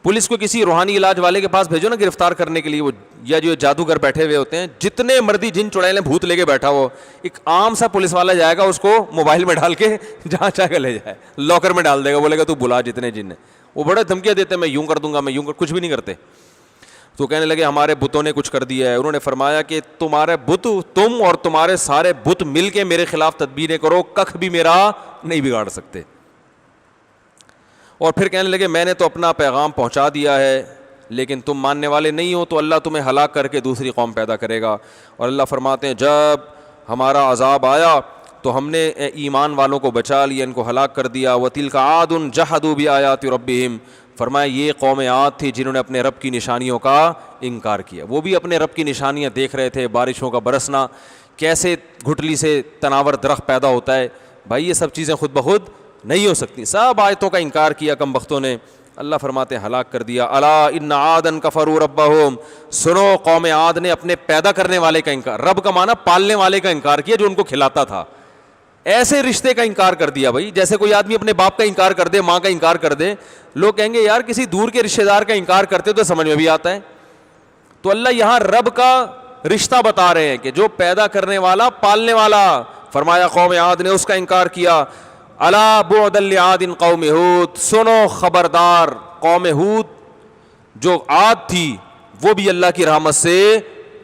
پولیس کو کسی روحانی علاج والے کے پاس بھیجو نا گرفتار کرنے کے لیے، وہ یا جو جادوگر بیٹھے ہوئے ہوتے ہیں، جتنے مردی جن چڑیلیں بھوت لے کے بیٹھا ہو، ایک عام سا پولیس والا جائے گا، اس کو موبائل میں ڈال کے جہاں چاہے گا لے جائے، لاکر میں ڈال دے گا، بولے گا تو بلا جتنے جن ہیں. وہ بڑے دھمکیاں دیتے ہیں، میں یوں کر دوں گا، میں یوں کچھ بھی نہیں کرتے. تو کہنے لگے ہمارے بتوں نے کچھ کر دیا ہے. انہوں نے فرمایا کہ تمہارے بت، تم اور تمہارے سارے بت مل کے میرے خلاف تدبیریں کرو، کخ بھی میرا نہیں بگاڑ سکتے. اور پھر کہنے لگے میں نے تو اپنا پیغام پہنچا دیا ہے، لیکن تم ماننے والے نہیں ہو، تو اللہ تمہیں ہلاک کر کے دوسری قوم پیدا کرے گا. اور اللہ فرماتے ہیں جب ہمارا عذاب آیا تو ہم نے ایمان والوں کو بچا لیا، ان کو ہلاک کر دیا. وَتِلْكَ عَادٌ جَحَدُوا بِآيَاتِ رَبِّهِمْ، فرمایا یہ قوم عاد تھی جنہوں نے اپنے رب کی نشانیوں کا انکار کیا. وہ بھی اپنے رب کی نشانیاں دیکھ رہے تھے، بارشوں کا برسنا، کیسے گھٹلی سے تناور درخت پیدا ہوتا ہے. بھائی یہ سب چیزیں خود بخود نہیں ہو سکتی. سب آیتوں کا انکار کیا کم بختوں نے. اللہ فرماتے ہیں ہلاک کر دیا. الا ان عادا کفروا ربهم، سنو قوم عاد نے اپنے پیدا کرنے والے کا انکار، رب کا معنی پالنے والے کا انکار کیا جو ان کو کھلاتا تھا. ایسے رشتے کا انکار کر دیا. بھائی جیسے کوئی آدمی اپنے باپ کا انکار کر دے، ماں کا انکار کر دے، لوگ کہیں گے یار کسی دور کے رشتے دار کا انکار کرتے تو سمجھ میں بھی آتا ہے. تو اللہ یہاں رب کا رشتہ بتا رہے ہیں کہ جو پیدا کرنے والا، پالنے والا. فرمایا قوم عاد نے اس کا انکار کیا. الا بعدا لعاد قوم ہود، سنو خبردار قوم ہود جو عاد تھی وہ بھی اللہ کی رحمت سے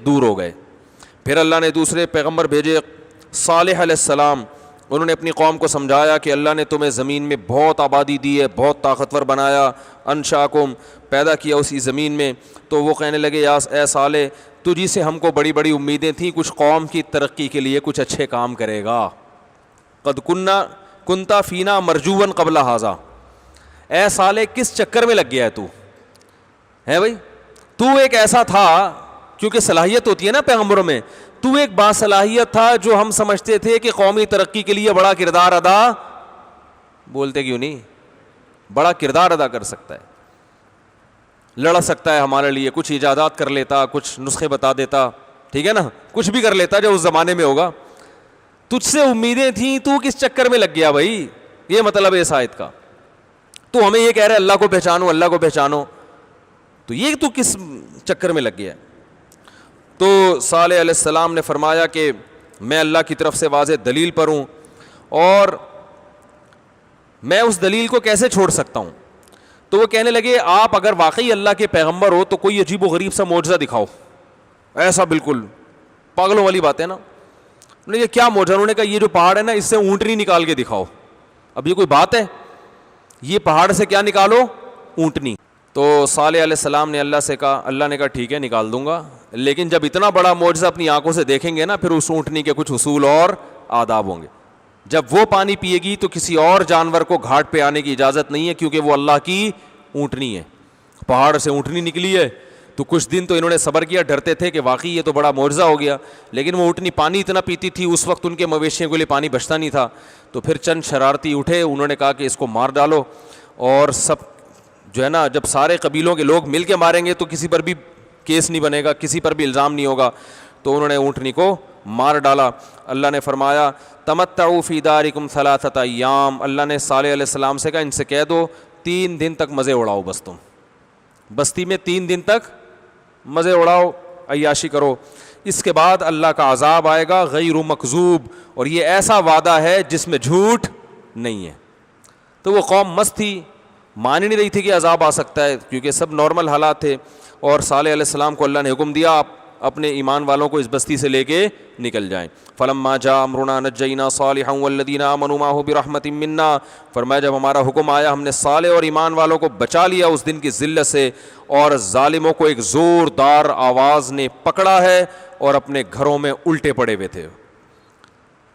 دور ہو گئے. پھر اللہ نے دوسرے پیغمبر بھیجے، صالح علیہ السلام. انہوں نے اپنی قوم کو سمجھایا کہ اللہ نے تمہیں زمین میں بہت آبادی دی ہے، بہت طاقتور بنایا. انشاکم، پیدا کیا اسی زمین میں. تو وہ کہنے لگے اے صالح تجھی سے ہم کو بڑی بڑی امیدیں تھیں، کچھ قوم کی ترقی کے لیے کچھ اچھے کام کرے گا. قد کنتا فینا مرجوون قبل ھذا، اے صالح کس چکر میں لگ گیا ہے تو ہے بھائی. تو ایک ایسا تھا، کیونکہ صلاحیت ہوتی ہے نا پیغمبروں میں، تو ایک باصلاحیت تھا جو ہم سمجھتے تھے کہ قومی ترقی کے لیے بڑا کردار ادا، بولتے کیوں نہیں، بڑا کردار ادا کر سکتا ہے، لڑ سکتا ہے ہمارے لیے، کچھ ایجادات کر لیتا، کچھ نسخے بتا دیتا، ٹھیک ہے نا، کچھ بھی کر لیتا جو اس زمانے میں ہوگا. تجھ سے امیدیں تھیں، تو کس چکر میں لگ گیا بھائی. یہ مطلب ہے اس آیت کا. تو ہمیں یہ کہہ رہے اللہ کو پہچانو، اللہ کو پہچانو، تو یہ تو کس چکر میں لگ گیا. تو صالح علیہ السلام نے فرمایا کہ میں اللہ کی طرف سے واضح دلیل پر ہوں، اور میں اس دلیل کو کیسے چھوڑ سکتا ہوں. تو وہ کہنے لگے آپ اگر واقعی اللہ کے پیغمبر ہو تو کوئی عجیب و غریب سا معجزہ دکھاؤ. ایسا بالکل پاگلوں والی بات ہے نا. انہوں نے یہ کیا معجزہ؟ انہوں نے کہا یہ جو پہاڑ ہے نا اس سے اونٹنی نکال کے دکھاؤ. اب یہ کوئی بات ہے؟ یہ پہاڑ سے کیا نکالو؟ اونٹنی. تو صالح علیہ السلام نے اللہ سے کہا، اللہ نے کہا ٹھیک ہے نکال دوں گا، لیکن جب اتنا بڑا معجزہ اپنی آنکھوں سے دیکھیں گے نا پھر اس اونٹنی کے کچھ اصول اور آداب ہوں گے. جب وہ پانی پیے گی تو کسی اور جانور کو گھاٹ پہ آنے کی اجازت نہیں ہے، کیونکہ وہ اللہ کی اونٹنی ہے. پہاڑ سے اونٹنی نکلی ہے تو کچھ دن تو انہوں نے صبر کیا, ڈرتے تھے کہ واقعی یہ تو بڑا معجزہ ہو گیا, لیکن وہ اونٹنی پانی اتنا پیتی تھی, اس وقت ان کے مویشیوں کے لیے پانی بچتا نہیں تھا. تو پھر چند شرارتی اٹھے, انہوں نے کہا کہ اس کو مار ڈالو, اور سب جو ہے نا, جب سارے قبیلوں کے لوگ مل کے ماریں گے تو کسی پر بھی کیس نہیں بنے گا, کسی پر بھی الزام نہیں ہوگا. تو انہوں نے اونٹنی کو مار ڈالا. اللہ نے فرمایا تمتعوا فی دارکم ثلاثۃ ایام, اللہ نے صالح علیہ السلام سے کہا ان سے کہہ دو 3 دن تک مزے اڑاؤ, بس تم بستی میں 3 دن تک مزے اڑاؤ, عیاشی کرو. اس کے بعد اللہ کا عذاب آئے گا غیر مکذوب, اور یہ ایسا وعدہ ہے جس میں جھوٹ نہیں ہے. تو وہ قوم مست تھی, مان ہی نہیں رہی تھی کہ عذاب آ سکتا ہے, کیونکہ سب نارمل حالات تھے. اور صالح علیہ السلام کو اللہ نے حکم دیا آپ اپنے ایمان والوں کو اس بستی سے لے کے نکل جائیں. فلما جاء امرنا نجینا صالحا والذین آمنوا معه برحمت منا, فرمایا جب ہمارا حکم آیا ہم نے صالح اور ایمان والوں کو بچا لیا اس دن کی ذلت سے, اور ظالموں کو ایک زوردار آواز نے پکڑا ہے اور اپنے گھروں میں الٹے پڑے ہوئے تھے.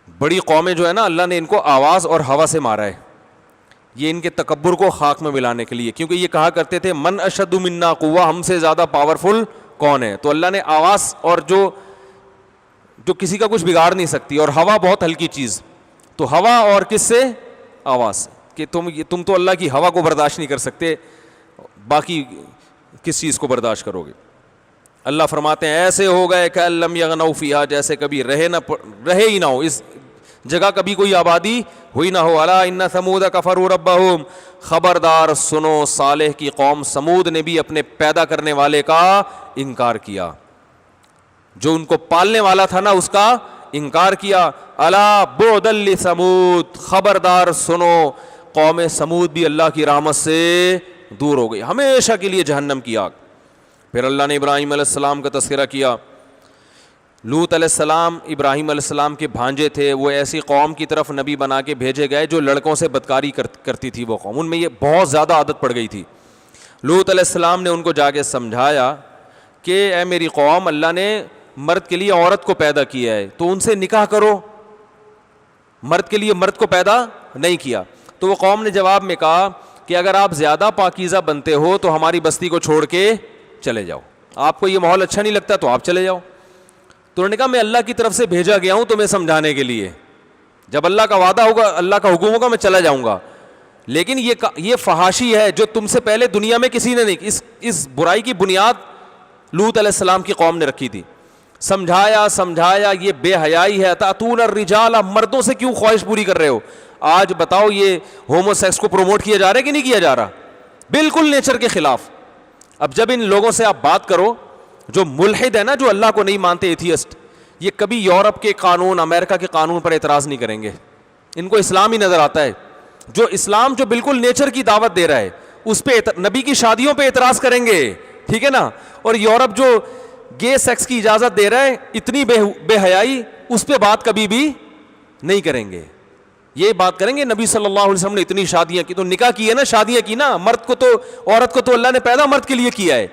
بڑی قومیں جو ہے نا, اللہ نے ان کو آواز اور ہوا سے مارا ہے, یہ ان کے تکبر کو خاک میں ملانے کے لیے, کیونکہ یہ کہا کرتے تھے من اشد منا قوہ, ہم سے زیادہ پاورفل کون ہے. تو اللہ نے آواز, اور جو کسی کا کچھ بگاڑ نہیں سکتی, اور ہوا بہت ہلکی چیز, تو ہوا اور کس سے, آواز سے, کہ تم تو اللہ کی ہوا کو برداشت نہیں کر سکتے, باقی کس چیز کو برداشت کرو گے. اللہ فرماتے ہیں ایسے ہو گئے کہ لم یغنوا فیہا, جیسے کبھی رہے ہی نہ ہو, اس جگہ کبھی کوئی آبادی ہوئی نہ ہو. الا ان ثمود کفروا ربہم, خبردار سنو صالح کی قوم سمود نے بھی اپنے پیدا کرنے والے کا انکار کیا, جو ان کو پالنے والا تھا نا اس کا انکار کیا. الا بعدا لثمود, خبردار سنو قوم سمود بھی اللہ کی رحمت سے دور ہو گئی, ہمیشہ کے لیے جہنم کی آگ. پھر اللہ نے ابراہیم علیہ السلام کا تذکرہ کیا. لوط علیہ السلام ابراہیم علیہ السلام کے بھانجے تھے, وہ ایسی قوم کی طرف نبی بنا کے بھیجے گئے جو لڑکوں سے بدکاری کرتی تھی. وہ قوم, ان میں یہ بہت زیادہ عادت پڑ گئی تھی. لوط علیہ السلام نے ان کو جا کے سمجھایا کہ اے میری قوم, اللہ نے مرد کے لیے عورت کو پیدا کیا ہے تو ان سے نکاح کرو, مرد کے لیے مرد کو پیدا نہیں کیا. تو وہ قوم نے جواب میں کہا کہ اگر آپ زیادہ پاکیزہ بنتے ہو تو ہماری بستی کو چھوڑ کے چلے جاؤ, آپ کو یہ ماحول اچھا نہیں لگتا تو آپ چلے جاؤ. تو انہوں نے کہا میں اللہ کی طرف سے بھیجا گیا ہوں تمہیں سمجھانے کے لیے, جب اللہ کا وعدہ ہوگا, اللہ کا حکم ہوگا, میں چلا جاؤں گا. لیکن یہ فحاشی ہے جو تم سے پہلے دنیا میں کسی نے نہیں, اس برائی کی بنیاد لوط علیہ السلام کی قوم نے رکھی تھی. سمجھایا یہ بے حیائی ہے. تاتون الرجال, مردوں سے کیوں خواہش پوری کر رہے ہو؟ آج بتاؤ یہ ہومو سیکس کو پروموٹ کیا جا رہا ہے کہ نہیں کیا جا رہا؟ بالکل نیچر کے خلاف. اب جب ان لوگوں سے آپ بات کرو جو ملحد ہے نا, جو اللہ کو نہیں مانتے, ایتھیسٹ, یہ کبھی یورپ کے قانون, امریکہ کے قانون پر اعتراض نہیں کریں گے, ان کو اسلام ہی نظر آتا ہے. جو اسلام جو بالکل نیچر کی دعوت دے رہا ہے اس پہ, نبی کی شادیوں پہ اعتراض کریں گے, ٹھیک ہے نا. اور یورپ جو گے سیکس کی اجازت دے رہا ہے, اتنی بے حیائی, اس پہ بات کبھی بھی نہیں کریں گے. یہ بات کریں گے نبی صلی اللہ علیہ وسلم نے اتنی شادیاں کی, تو نکاح کی ہے نا, شادیاں کی نا, مرد کو تو, عورت کو تو اللہ نے پیدا مرد کے لیے کیا ہے,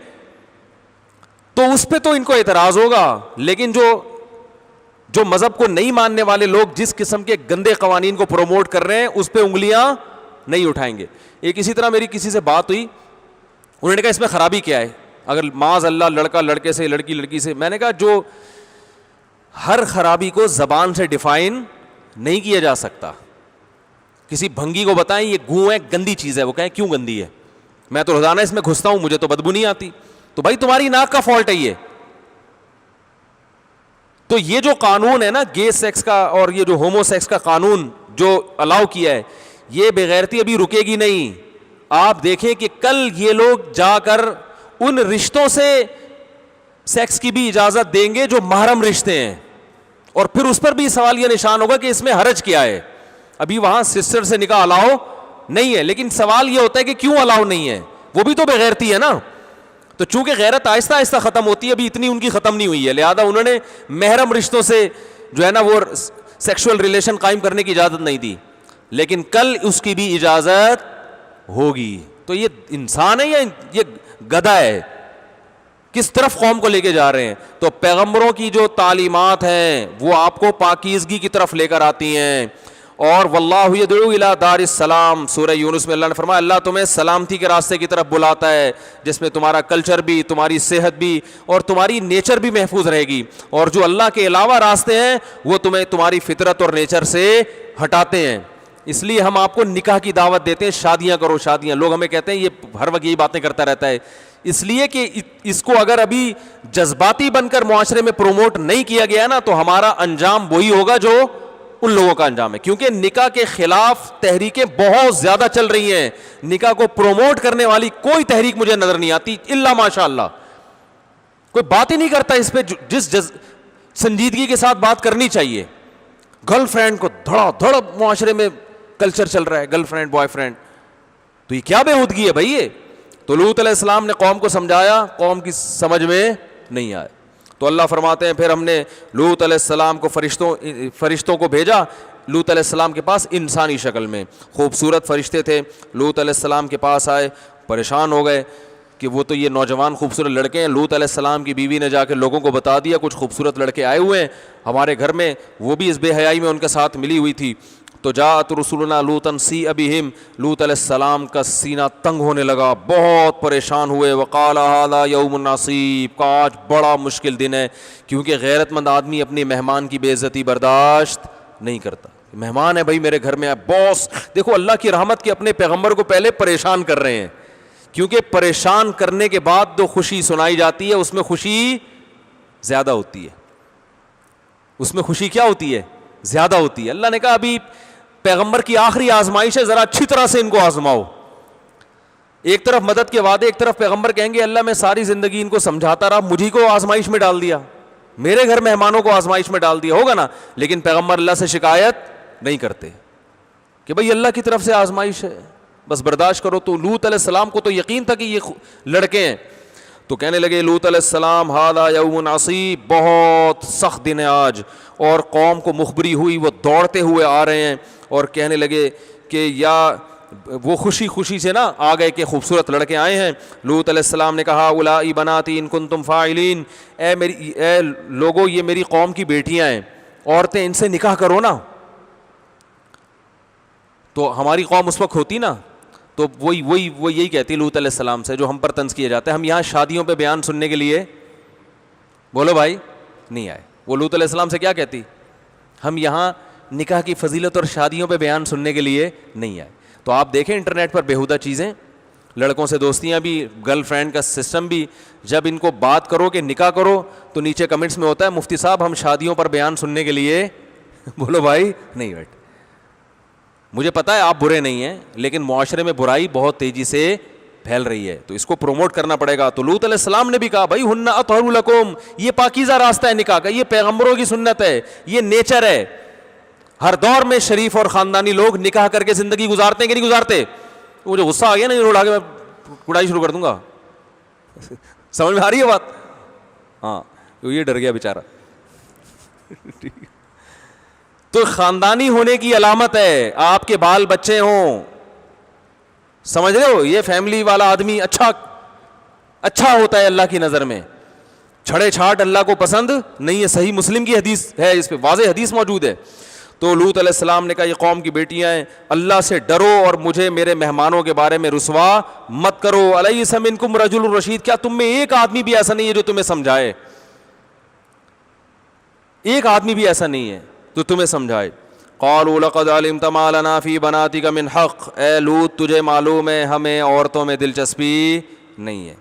تو اس پہ تو ان کو اعتراض ہوگا. لیکن جو مذہب کو نہیں ماننے والے لوگ جس قسم کے گندے قوانین کو پروموٹ کر رہے ہیں اس پہ انگلیاں نہیں اٹھائیں گے. ایک اسی طرح میری کسی سے بات ہوئی, انہوں نے کہا اس میں خرابی کیا ہے اگر معاذ اللہ لڑکا لڑکے سے, لڑکی لڑکی سے. میں نے کہا جو ہر خرابی کو زبان سے ڈیفائن نہیں کیا جا سکتا. کسی بھنگی کو بتائیں یہ گوں ہے, گندی چیز ہے, وہ کہیں کیوں گندی ہے؟ میں تو روزانہ اس میں گھستا ہوں, مجھے تو بدبو نہیں آتی. تو بھائی تمہاری ناک کا فالٹ ہے یہ. تو یہ جو قانون ہے نا گے سیکس کا, اور یہ جو ہومو سیکس کا قانون جو الاؤ کیا ہے, یہ بغیرتی ابھی رکے گی نہیں. آپ دیکھیں کہ کل یہ لوگ جا کر ان رشتوں سے سیکس کی بھی اجازت دیں گے جو محرم رشتے ہیں, اور پھر اس پر بھی سوال یہ نشان ہوگا کہ اس میں حرج کیا ہے. ابھی وہاں سسٹر سے نکاح الاؤ نہیں ہے, لیکن سوال یہ ہوتا ہے کہ کیوں الاؤ نہیں ہے, وہ بھی تو بغیرتی ہے نا. تو چونکہ غیرت آہستہ آہستہ ختم ہوتی ہے, ابھی اتنی ان کی ختم نہیں ہوئی ہے, لہذا انہوں نے محرم رشتوں سے جو ہے نا وہ سیکشول ریلیشن قائم کرنے کی اجازت نہیں دی, لیکن کل اس کی بھی اجازت ہوگی. تو یہ انسان ہے یا یہ گدھا ہے؟ کس طرف قوم کو لے کے جا رہے ہیں؟ تو پیغمبروں کی جو تعلیمات ہیں وہ آپ کو پاکیزگی کی طرف لے کر آتی ہیں, اور واللہ یدعو الی دار السلام، سورہ یونس میں اللہ نے فرمایا اللہ تمہیں سلامتی کے راستے کی طرف بلاتا ہے، جس میں تمہارا کلچر بھی، تمہاری صحت بھی اور تمہاری نیچر بھی محفوظ رہے گی، اور جو اللہ کے علاوہ راستے ہیں وہ تمہیں تمہاری فطرت اور نیچر سے ہٹاتے ہیں۔ اس لیے ہم آپ کو نکاح کی دعوت دیتے ہیں، شادیاں کرو شادیاں۔ لوگ ہمیں کہتے ہیں یہ ہر وقت یہی باتیں کرتا رہتا ہے، اس لیے کہ اس کو اگر ابھی جذباتی بن کر معاشرے میں پروموٹ نہیں کیا گیا نا تو ہمارا انجام وہی ہوگا جو ان لوگوں کا انجام ہے، کیونکہ نکاح کے خلاف تحریکیں بہت زیادہ چل رہی ہیں۔ نکاح کو پروموٹ کرنے والی کوئی تحریک مجھے نظر نہیں آتی الا ماشاء اللہ، کوئی بات ہی نہیں کرتا اس پہ جس سنجیدگی کے ساتھ بات کرنی چاہیے۔ گرل فرینڈ کو دھڑا دھڑ معاشرے میں کلچر چل رہا ہے، گرل فرینڈ بوائے فرینڈ، تو یہ کیا بےہودگی ہے بھائی یہ؟ تو لوط علیہ السلام نے قوم کو سمجھایا، قوم کی سمجھ میں نہیں آئے، تو اللہ فرماتے ہیں پھر ہم نے لوط علیہ السلام کو فرشتوں کو بھیجا لوط علیہ السلام کے پاس انسانی شکل میں۔ خوبصورت فرشتے تھے، لوط علیہ السلام کے پاس آئے، پریشان ہو گئے کہ وہ تو یہ نوجوان خوبصورت لڑکے ہیں۔ لوط علیہ السلام کی بیوی نے جا کے لوگوں کو بتا دیا کچھ خوبصورت لڑکے آئے ہوئے ہیں ہمارے گھر میں، وہ بھی اس بے حیائی میں ان کے ساتھ ملی ہوئی تھی۔ تو جاءت رسولنا لوطا سیء بہم، لوط علیہ السلام کا سینہ تنگ ہونے لگا، بہت پریشان ہوئے۔ وقال ھذا یوم عصیب، کہ آج بڑا مشکل دن ہے، کیونکہ غیرت مند آدمی اپنے مہمان کی بے عزتی برداشت نہیں کرتا۔ مہمان ہے بھائی میرے گھر میں، باس دیکھو اللہ کی رحمت کے اپنے پیغمبر کو پہلے پریشان کر رہے ہیں، کیونکہ پریشان کرنے کے بعد جو خوشی سنائی جاتی ہے اس میں خوشی زیادہ ہوتی ہے، اس میں خوشی کیا ہوتی ہے؟ زیادہ ہوتی ہے۔ اللہ نے کہا ابھی پیغمبر کی آخری آزمائش ہے، ذرا اچھی طرح سے ان کو آزماؤ۔ ایک طرف مدد کے وعدے، ایک طرف پیغمبر کہیں گے اللہ میں ساری زندگی ان کو سمجھاتا رہا، مجھی کو آزمائش میں ڈال دیا، میرے گھر مہمانوں کو آزمائش میں ڈال دیا، ہوگا نا؟ لیکن پیغمبر اللہ سے شکایت نہیں کرتے کہ بھئی اللہ کی طرف سے آزمائش ہے، بس برداشت کرو۔ تو لوط علیہ السلام کو تو یقین تھا کہ یہ لڑکے ہیں، تو کہنے لگے لوط علیہ السلام ھذا یوم عصیب، بہت سخت دن ہے آج۔ اور قوم کو مخبری ہوئی، وہ دوڑتے ہوئے آ رہے ہیں اور کہنے لگے کہ یا وہ خوشی سے نا آ گئے کہ خوبصورت لڑکے آئے ہیں۔ لوط علیہ السلام نے کہا اولائی بناتی ان کنتم فاعلین، اے لوگو یہ میری قوم کی بیٹیاں ہیں، عورتیں، ان سے نکاح کرو نا۔ تو ہماری قوم اس وقت ہوتی نا تو وہ یہی کہتی لوط علیہ السلام سے جو ہم پر طنز کیے جاتے ہیں۔ ہم یہاں شادیوں پہ بیان سننے کے لیے، بولو بھائی، نہیں آئے۔ وہ لوط علیہ السلام سے کیا کہتی؟ ہم یہاں نکاح کی فضیلت اور شادیوں پہ بیان سننے کے لیے نہیں آئے۔ تو آپ دیکھیں انٹرنیٹ پر بیہودہ چیزیں، لڑکوں سے دوستیاں بھی، گرل فرینڈ کا سسٹم بھی، جب ان کو بات کرو کہ نکاح کرو تو نیچے کمنٹس میں ہوتا ہے مفتی صاحب ہم شادیوں پر بیان سننے کے لیے بولو بھائی نہیں بیٹھ۔ مجھے پتا ہے آپ برے نہیں ہیں، لیکن معاشرے میں برائی بہت تیزی سے پھیل رہی ہے، تو اس کو پروموٹ کرنا پڑے گا۔ تو لوط علیہ السلام نے بھی کہا بھائی ہن اطہر لکم، یہ پاکیزہ راستہ ہے نکاح کا، یہ پیغمبروں کی سنت ہے، یہ نیچر ہے۔ ہر دور میں شریف اور خاندانی لوگ نکاح کر کے زندگی گزارتے ہیں کہ نہیں گزارتے؟ مجھے غصہ آ گیا نا، روڈ آ کے میں کڑائی شروع کر دوں گا، سمجھ میں آ رہی ہے بات؟ ہاں یہ ڈر گیا بیچارہ۔ تو خاندانی ہونے کی علامت ہے آپ کے بال بچے ہوں، سمجھ رہے ہو؟ یہ فیملی والا آدمی اچھا ہوتا ہے اللہ کی نظر میں، چھڑے چھاٹ اللہ کو پسند نہیں ہے۔ صحیح مسلم کی حدیث ہے، اس پہ واضح حدیث موجود ہے۔ تو لوط علیہ السلام نے کہا یہ قوم کی بیٹیاں ہیں، اللہ سے ڈرو اور مجھے میرے مہمانوں کے بارے میں رسوا مت کرو۔ الیس منکم رجل رشید، کیا تم میں ایک آدمی بھی ایسا نہیں ہے جو تمہیں سمجھائے؟ ایک آدمی بھی ایسا نہیں ہے تو تمہیں سمجھائے۔ قالوا لقد علمت ما لنا فی بناتک من حق، اے لوط تجھے معلوم ہے ہمیں عورتوں میں دلچسپی نہیں ہے۔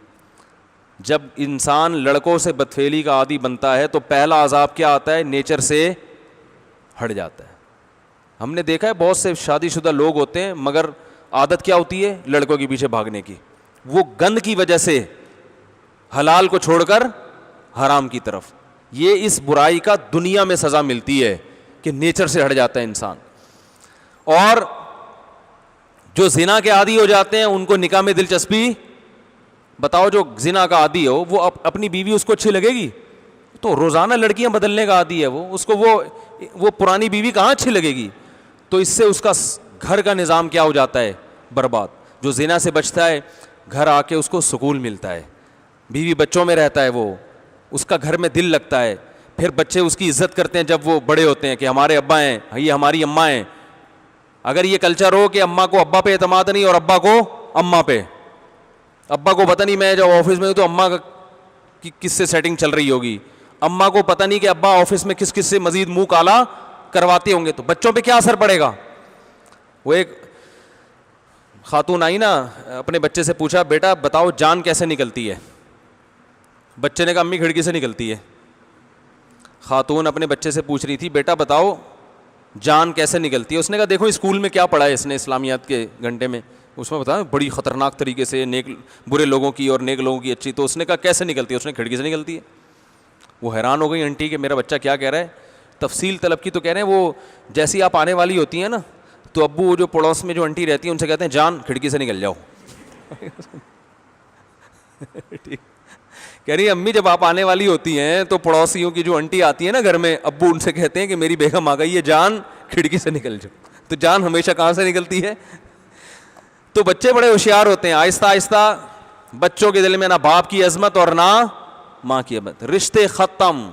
جب انسان لڑکوں سے بدفعلی کا عادی بنتا ہے تو پہلا عذاب کیا آتا ہے؟ نیچر سے ہٹ جاتا ہے۔ ہم نے دیکھا ہے بہت سے شادی شدہ لوگ ہوتے ہیں مگر عادت کیا ہوتی ہے؟ لڑکوں کے پیچھے بھاگنے کی۔ وہ گند کی وجہ سے حلال کو چھوڑ کر حرام کی طرف، یہ اس برائی کا دنیا میں سزا ملتی ہے کہ نیچر سے ہٹ جاتا ہے انسان۔ اور جو زنا کے عادی ہو جاتے ہیں ان کو نکاح میں دلچسپی، بتاؤ جو زنا کا عادی ہو وہ اپنی بیوی اس کو اچھی لگے گی؟ تو روزانہ لڑکیاں بدلنے کا عادی ہے وہ، اس کو وہ پرانی بیوی کہاں اچھی لگے گی؟ تو اس سے اس کا گھر کا نظام کیا ہو جاتا ہے؟ برباد۔ جو زنا سے بچتا ہے گھر آ کے اس کو سکون ملتا ہے، بیوی بچوں میں رہتا ہے، وہ اس کا گھر میں دل لگتا ہے، پھر بچے اس کی عزت کرتے ہیں جب وہ بڑے ہوتے ہیں کہ ہمارے ابا ہیں، یہ ہماری اماں ہیں، اگر یہ کلچر ہو کہ اماں کو ابا پہ اعتماد نہیں اور ابا کو اماں پہ, ابا کو پتہ نہیں میں جب آفس میں ہوں تو اماں کی کس سے سیٹنگ چل رہی ہوگی, اماں کو پتہ نہیں کہ ابا آفس میں کس کس سے مزید منہ کالا کرواتے ہوں گے, تو بچوں پہ کیا اثر پڑے گا. وہ ایک خاتون آئی نا, اپنے بچے سے پوچھا بیٹا بتاؤ جان کیسے نکلتی ہے, بچے نے کہا امی کھڑکی سے نکلتی ہے. خاتون اپنے بچے سے پوچھ رہی تھی بیٹا بتاؤ جان کیسے نکلتی ہے, اس نے کہا دیکھو اسکول میں کیا پڑھا ہے اس نے اسلامیات کے گھنٹے میں, اس میں بتایا بڑی خطرناک طریقے سے نیک برے لوگوں کی اور نیک لوگوں کی اچھی, تو اس نے کہا کیسے نکلتی ہے, اس نے کھڑکی سے نکلتی ہے. وہ حیران ہو گئی آنٹی کہ میرا بچہ کیا کہہ رہا ہے, تفصیل طلب کی, تو کہہ رہے ہیں وہ جیسی آپ آنے والی ہوتی ہیں نا تو ابو وہ جو پڑوس میں جو آنٹی رہتی ہیں ان سے کہتے ہیں جان کھڑکی سے نکل جاؤ. کہہ رہی امی جب آپ آنے والی ہوتی ہیں تو پڑوسیوں کی جو آنٹی آتی ہے نا گھر میں, ابو ان سے کہتے ہیں کہ میری بیگم آ گئی ہے جان کھڑکی سے نکل جاؤ. تو جان ہمیشہ کہاں سے نکلتی ہے. تو بچے بڑے ہوشیار ہوتے ہیں, آہستہ آہستہ بچوں کے دل میں نہ باپ کی عظمت اور نہ ماں کی عظمت, رشتے ختم.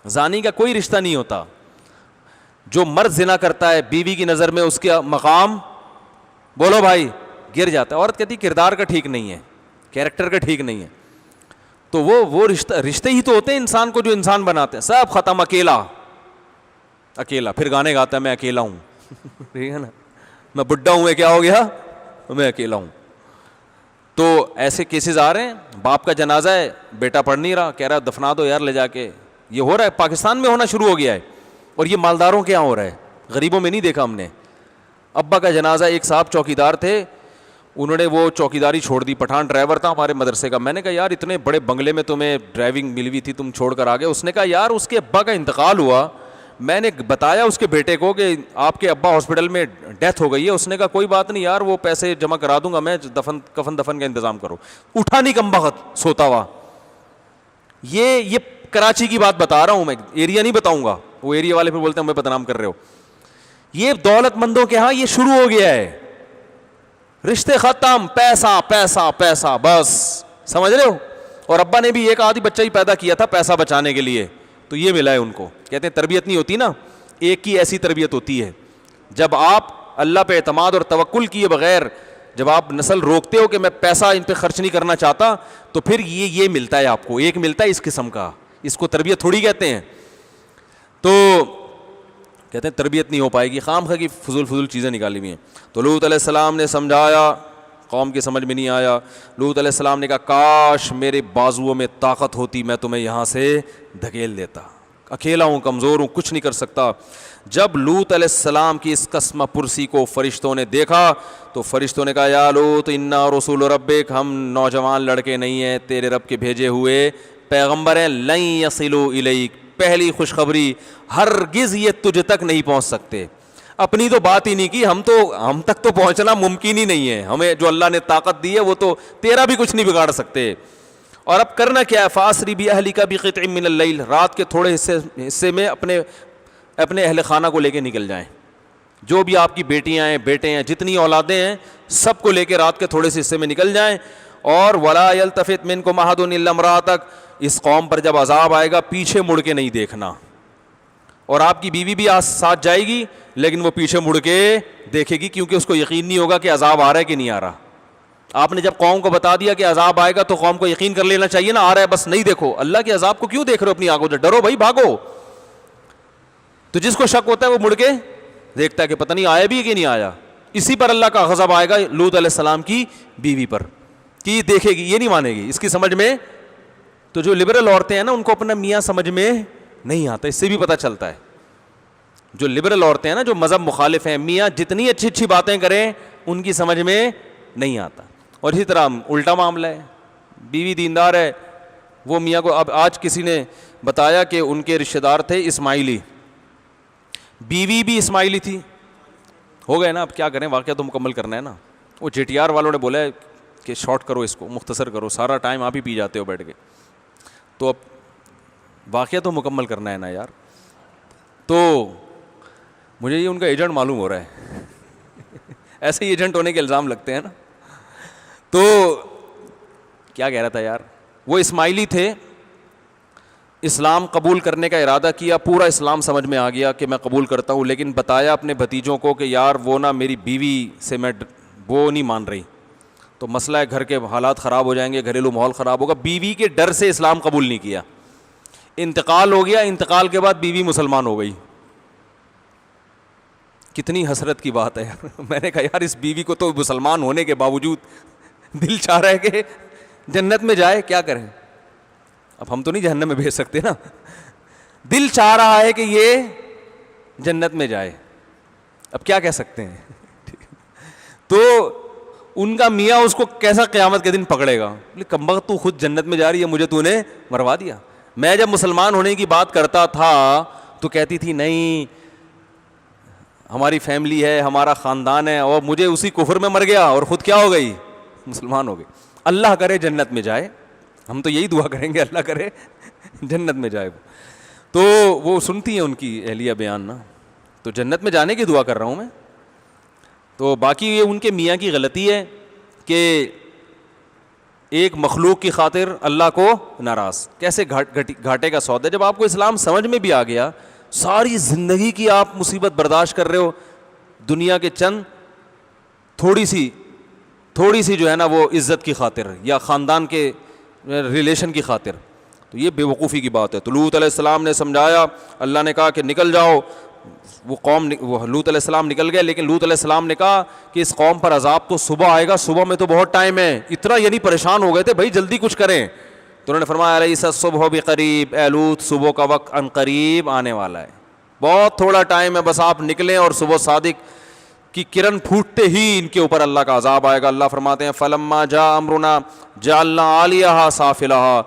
زانی کا کوئی رشتہ نہیں ہوتا. جو مرد زنا کرتا ہے بیوی کی نظر میں اس کا مقام بولو بھائی گر جاتا ہے. عورت کہتی کردار کا ٹھیک نہیں ہے, کیریکٹر کا ٹھیک نہیں ہے. تو وہ رشتے ہی تو ہوتے ہیں انسان کو جو انسان بناتے ہیں. سب ختم, اکیلا اکیلا, پھر گانے گاتا ہے میں اکیلا ہوں, ٹھیک ہے نا, میں بڈھا ہوں, کیا ہو گیا میں اکیلا ہوں. تو ایسے کیسز آ رہے ہیں, باپ کا جنازہ ہے بیٹا پڑھ نہیں رہا, کہہ رہا دفنا دو یار لے جا کے. یہ ہو رہا ہے پاکستان میں, ہونا شروع ہو گیا ہے. اور یہ مالداروں کے یہاں ہو رہا ہے, غریبوں میں نہیں دیکھا ہم نے. ابا کا جنازہ, ایک صاحب چوکیدار تھے, انہوں نے وہ چوکیداری چھوڑ دی, پٹھان ڈرائیور تھا ہمارے مدرسے کا. میں نے کہا یار اتنے بڑے بنگلے میں تمہیں ڈرائیونگ ملی ہوئی تھی, تم چھوڑ کر آ گئے. اس نے کہا یار اس کے ابا کا انتقال ہوا, میں نے بتایا اس کے بیٹے کو کہ آپ کے ابا ہاسپٹل میں ڈیتھ ہو گئی ہے. اس نے کہا کوئی بات نہیں یار وہ پیسے جمع کرا دوں گا میں, کفن دفن کا انتظام کرو. اٹھا نہیں کم بخت سوتا ہوا. یہ کراچی کی بات بتا رہا ہوں میں, ایریا نہیں بتاؤں گا, وہ ایریا والے پھر بولتے ہیں ہمیں بدنام کر رہے ہو. یہ دولت مندوں کے ہاں یہ شروع ہو گیا ہے, رشتے ختم, پیسہ پیسہ پیسہ بس, سمجھ رہے ہو. اور ابا نے بھی ایک آدھی بچہ ہی پیدا کیا تھا پیسہ بچانے کے لیے, تو یہ ملا ہے ان کو. کہتے ہیں تربیت نہیں ہوتی نا, ایک کی ایسی تربیت ہوتی ہے جب آپ اللہ پہ اعتماد اور توکل کیے بغیر جب آپ نسل روکتے ہو کہ میں پیسہ ان پہ خرچ نہیں کرنا چاہتا, تو پھر یہ ملتا ہے آپ کو, ایک ملتا ہے اس قسم کا. اس کو تربیت تھوڑی کہتے ہیں. تو کہتے ہیں تربیت نہیں ہو پائے گی, خام خواہ کی فضول چیزیں نکالی ہوئی ہیں. تو لوط علیہ السلام نے سمجھایا, قوم کی سمجھ میں نہیں آیا. لوط علیہ السلام نے کہا کاش میرے بازوؤں میں طاقت ہوتی, میں تمہیں یہاں سے دھکیل دیتا, اکیلا ہوں, کمزور ہوں, کچھ نہیں کر سکتا. جب لوط علیہ السلام کی اس قسمہ پرسی کو فرشتوں نے دیکھا تو فرشتوں نے کہا یا لوط انا رسول ربک, ہم نوجوان لڑکے نہیں ہیں, تیرے رب کے بھیجے ہوئے پیغمبر ہیں. لن یصلوا الیک, پہلی خوشخبری, ہرگز یہ تجھ تک نہیں پہنچ سکتے. اپنی تو بات ہی نہیں کی, ہم تک تو پہنچنا ممکن ہی نہیں ہے. ہمیں جو اللہ نے طاقت دی ہے وہ تو تیرا بھی کچھ نہیں بگاڑ سکتے. اور اب کرنا کیا ہے, فاسری باہلک بقطع من اللیل, رات کے تھوڑے حصے میں اپنے اہل خانہ کو لے کے نکل جائیں. جو بھی آپ کی بیٹیاں ہیں بیٹے ہیں جتنی اولادیں ہیں سب کو لے کے رات کے تھوڑے سے حصے میں نکل جائیں. اور ولا یلتفت منکم احد الا امرأتک, اس قوم پر جب عذاب آئے گا پیچھے مڑ کے نہیں دیکھنا. اور آپ کی بیوی بھی ساتھ جائے گی لیکن وہ پیچھے مڑ کے دیکھے گی, کیونکہ اس کو یقین نہیں ہوگا کہ عذاب آ رہا ہے کہ نہیں آ رہا. آپ نے جب قوم کو بتا دیا کہ عذاب آئے گا تو قوم کو یقین کر لینا چاہیے نا, آ رہا ہے بس نہیں دیکھو. اللہ کے عذاب کو کیوں دیکھ رہے ہو اپنی آنکھوں سے, ڈرو بھائی, بھاگو. تو جس کو شک ہوتا ہے وہ مڑ کے دیکھتا ہے کہ پتہ نہیں آیا بھی کہ نہیں آیا. اسی پر اللہ کا غضب آئے گا لوط علیہ السلام کی بیوی پر, کہ دیکھے گی, یہ نہیں مانے گی, اس کی سمجھ میں. تو جو لبرل عورتیں ہیں نا ان کو اپنا میاں سمجھ میں نہیں آتا, اس سے بھی پتہ چلتا ہے. جو لبرل عورتیں ہیں نا جو مذہب مخالف ہیں, میاں جتنی اچھی باتیں کریں ان کی سمجھ میں نہیں آتا. اور اسی طرح الٹا معاملہ ہے, بیوی دیندار ہے, وہ میاں کو, اب آج کسی نے بتایا کہ ان کے رشتہ دار تھے اسماعیلی, بیوی بھی اسماعیلی تھی. ہو گئے نا, اب کیا کریں, واقعہ تو مکمل کرنا ہے نا. وہ جے ٹی آر والوں نے بولا ہے کہ شارٹ کرو اس کو, مختصر کرو, سارا ٹائم آپ ہی پی جاتے ہو بیٹھ کے. تو اب واقعہ تو مکمل کرنا ہے نا یار. تو مجھے یہ ان کا ایجنٹ معلوم ہو رہا ہے. ایسے ہی ایجنٹ ہونے کے الزام لگتے ہیں نا. تو کیا کہہ رہا تھا یار, وہ اسماعیلی تھے. اسلام قبول کرنے کا ارادہ کیا, پورا اسلام سمجھ میں آ گیا کہ میں قبول کرتا ہوں, لیکن بتایا اپنے بھتیجوں کو کہ یار وہ نا میری بیوی سے میں وہ نہیں مان رہی, تو مسئلہ ہے گھر کے حالات خراب ہو جائیں گے, گھریلو ماحول خراب ہوگا. بیوی کے ڈر سے اسلام قبول نہیں کیا, انتقال ہو گیا, انتقال کے بعد بیوی مسلمان ہو گئی. کتنی حسرت کی بات ہے یار. میں نے کہا یار اس بیوی کو تو مسلمان ہونے کے باوجود دل چاہ رہا ہے کہ جنت میں جائے, کیا کریں؟ اب ہم تو نہیں جہنم میں بھیج سکتے نا, دل چاہ رہا ہے کہ یہ جنت میں جائے, اب کیا کہہ سکتے ہیں. تو ان کا میاں اس کو کیسا قیامت کے دن پکڑے گا, کمبخت تو خود جنت میں جا رہی ہے, مجھے تو نے مروا دیا. میں جب مسلمان ہونے کی بات کرتا تھا تو کہتی تھی نہیں ہماری فیملی ہے, ہمارا خاندان ہے, اور مجھے اسی کفر میں مر گیا اور خود کیا ہو گئی, مسلمان ہو گئی. اللہ کرے جنت میں جائے, ہم تو یہی دعا کریں گے اللہ کرے جنت میں جائے. تو وہ سنتی ہیں ان کی اہلیہ بیان نا, تو جنت میں جانے کی دعا کر رہا ہوں میں. تو باقی یہ ان کے میاں کی غلطی ہے کہ ایک مخلوق کی خاطر اللہ کو ناراض. کیسے گھاٹے کا سودا. جب آپ کو اسلام سمجھ میں بھی آ گیا, ساری زندگی کی آپ مصیبت برداشت کر رہے ہو, دنیا کے چند تھوڑی سی جو ہے نا وہ عزت کی خاطر یا خاندان کے ریلیشن کی خاطر, تو یہ بے وقوفی کی بات ہے. تو لوط علیہ السلام نے سمجھایا, اللہ نے کہا کہ نکل جاؤ. وہ لوط علیہ السلام نکل گئے, لیکن لوط علیہ السلام نے کہا کہ اس قوم پر عذاب تو صبح آئے گا, صبح میں تو بہت ٹائم ہے. اتنا یعنی پریشان ہو گئے تھے, بھائی جلدی کچھ کریں. تو انہوں نے فرمایا الیس الصبح بقریب, اے لوط صبح کا وقت ان قریب آنے والا ہے, بہت تھوڑا ٹائم ہے, بس آپ نکلیں اور صبح صادق کی کرن پھوٹتے ہی ان کے اوپر اللہ کا عذاب آئے گا. اللہ فرماتے ہیں فلما جاء امرنا جعلنا عالیہا سافلہا,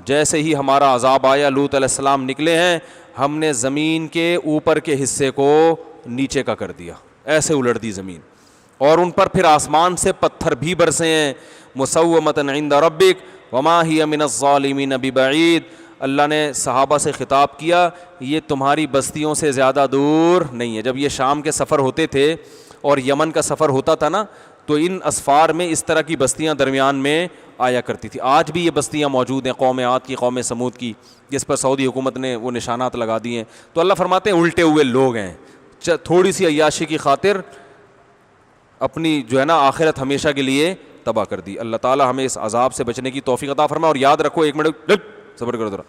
جیسے ہی ہمارا عذاب آیا, لوط علیہ السلام نکلے ہیں, ہم نے زمین کے اوپر کے حصے کو نیچے کا کر دیا, ایسے الٹ دی زمین, اور ان پر پھر آسمان سے پتھر بھی برسے ہیں. مسومۃ عند ربک وما ہی من الظالمین ببعید. اللہ نے صحابہ سے خطاب کیا, یہ تمہاری بستیوں سے زیادہ دور نہیں ہے. جب یہ شام کے سفر ہوتے تھے اور یمن کا سفر ہوتا تھا نا, تو ان اسفار میں اس طرح کی بستیاں درمیان میں آیا کرتی تھی. آج بھی یہ بستیاں موجود ہیں, قوم عاد کی, قوم سمود کی, جس پر سعودی حکومت نے وہ نشانات لگا دیے ہیں. تو اللہ فرماتے ہیں الٹے ہوئے لوگ ہیں, تھوڑی سی عیاشی کی خاطر اپنی جو ہے نا آخرت ہمیشہ کے لیے تباہ کر دی. اللہ تعالی ہمیں اس عذاب سے بچنے کی توفیق عطا فرمائے. اور یاد رکھو, ایک منٹ صبر کرو ذرا,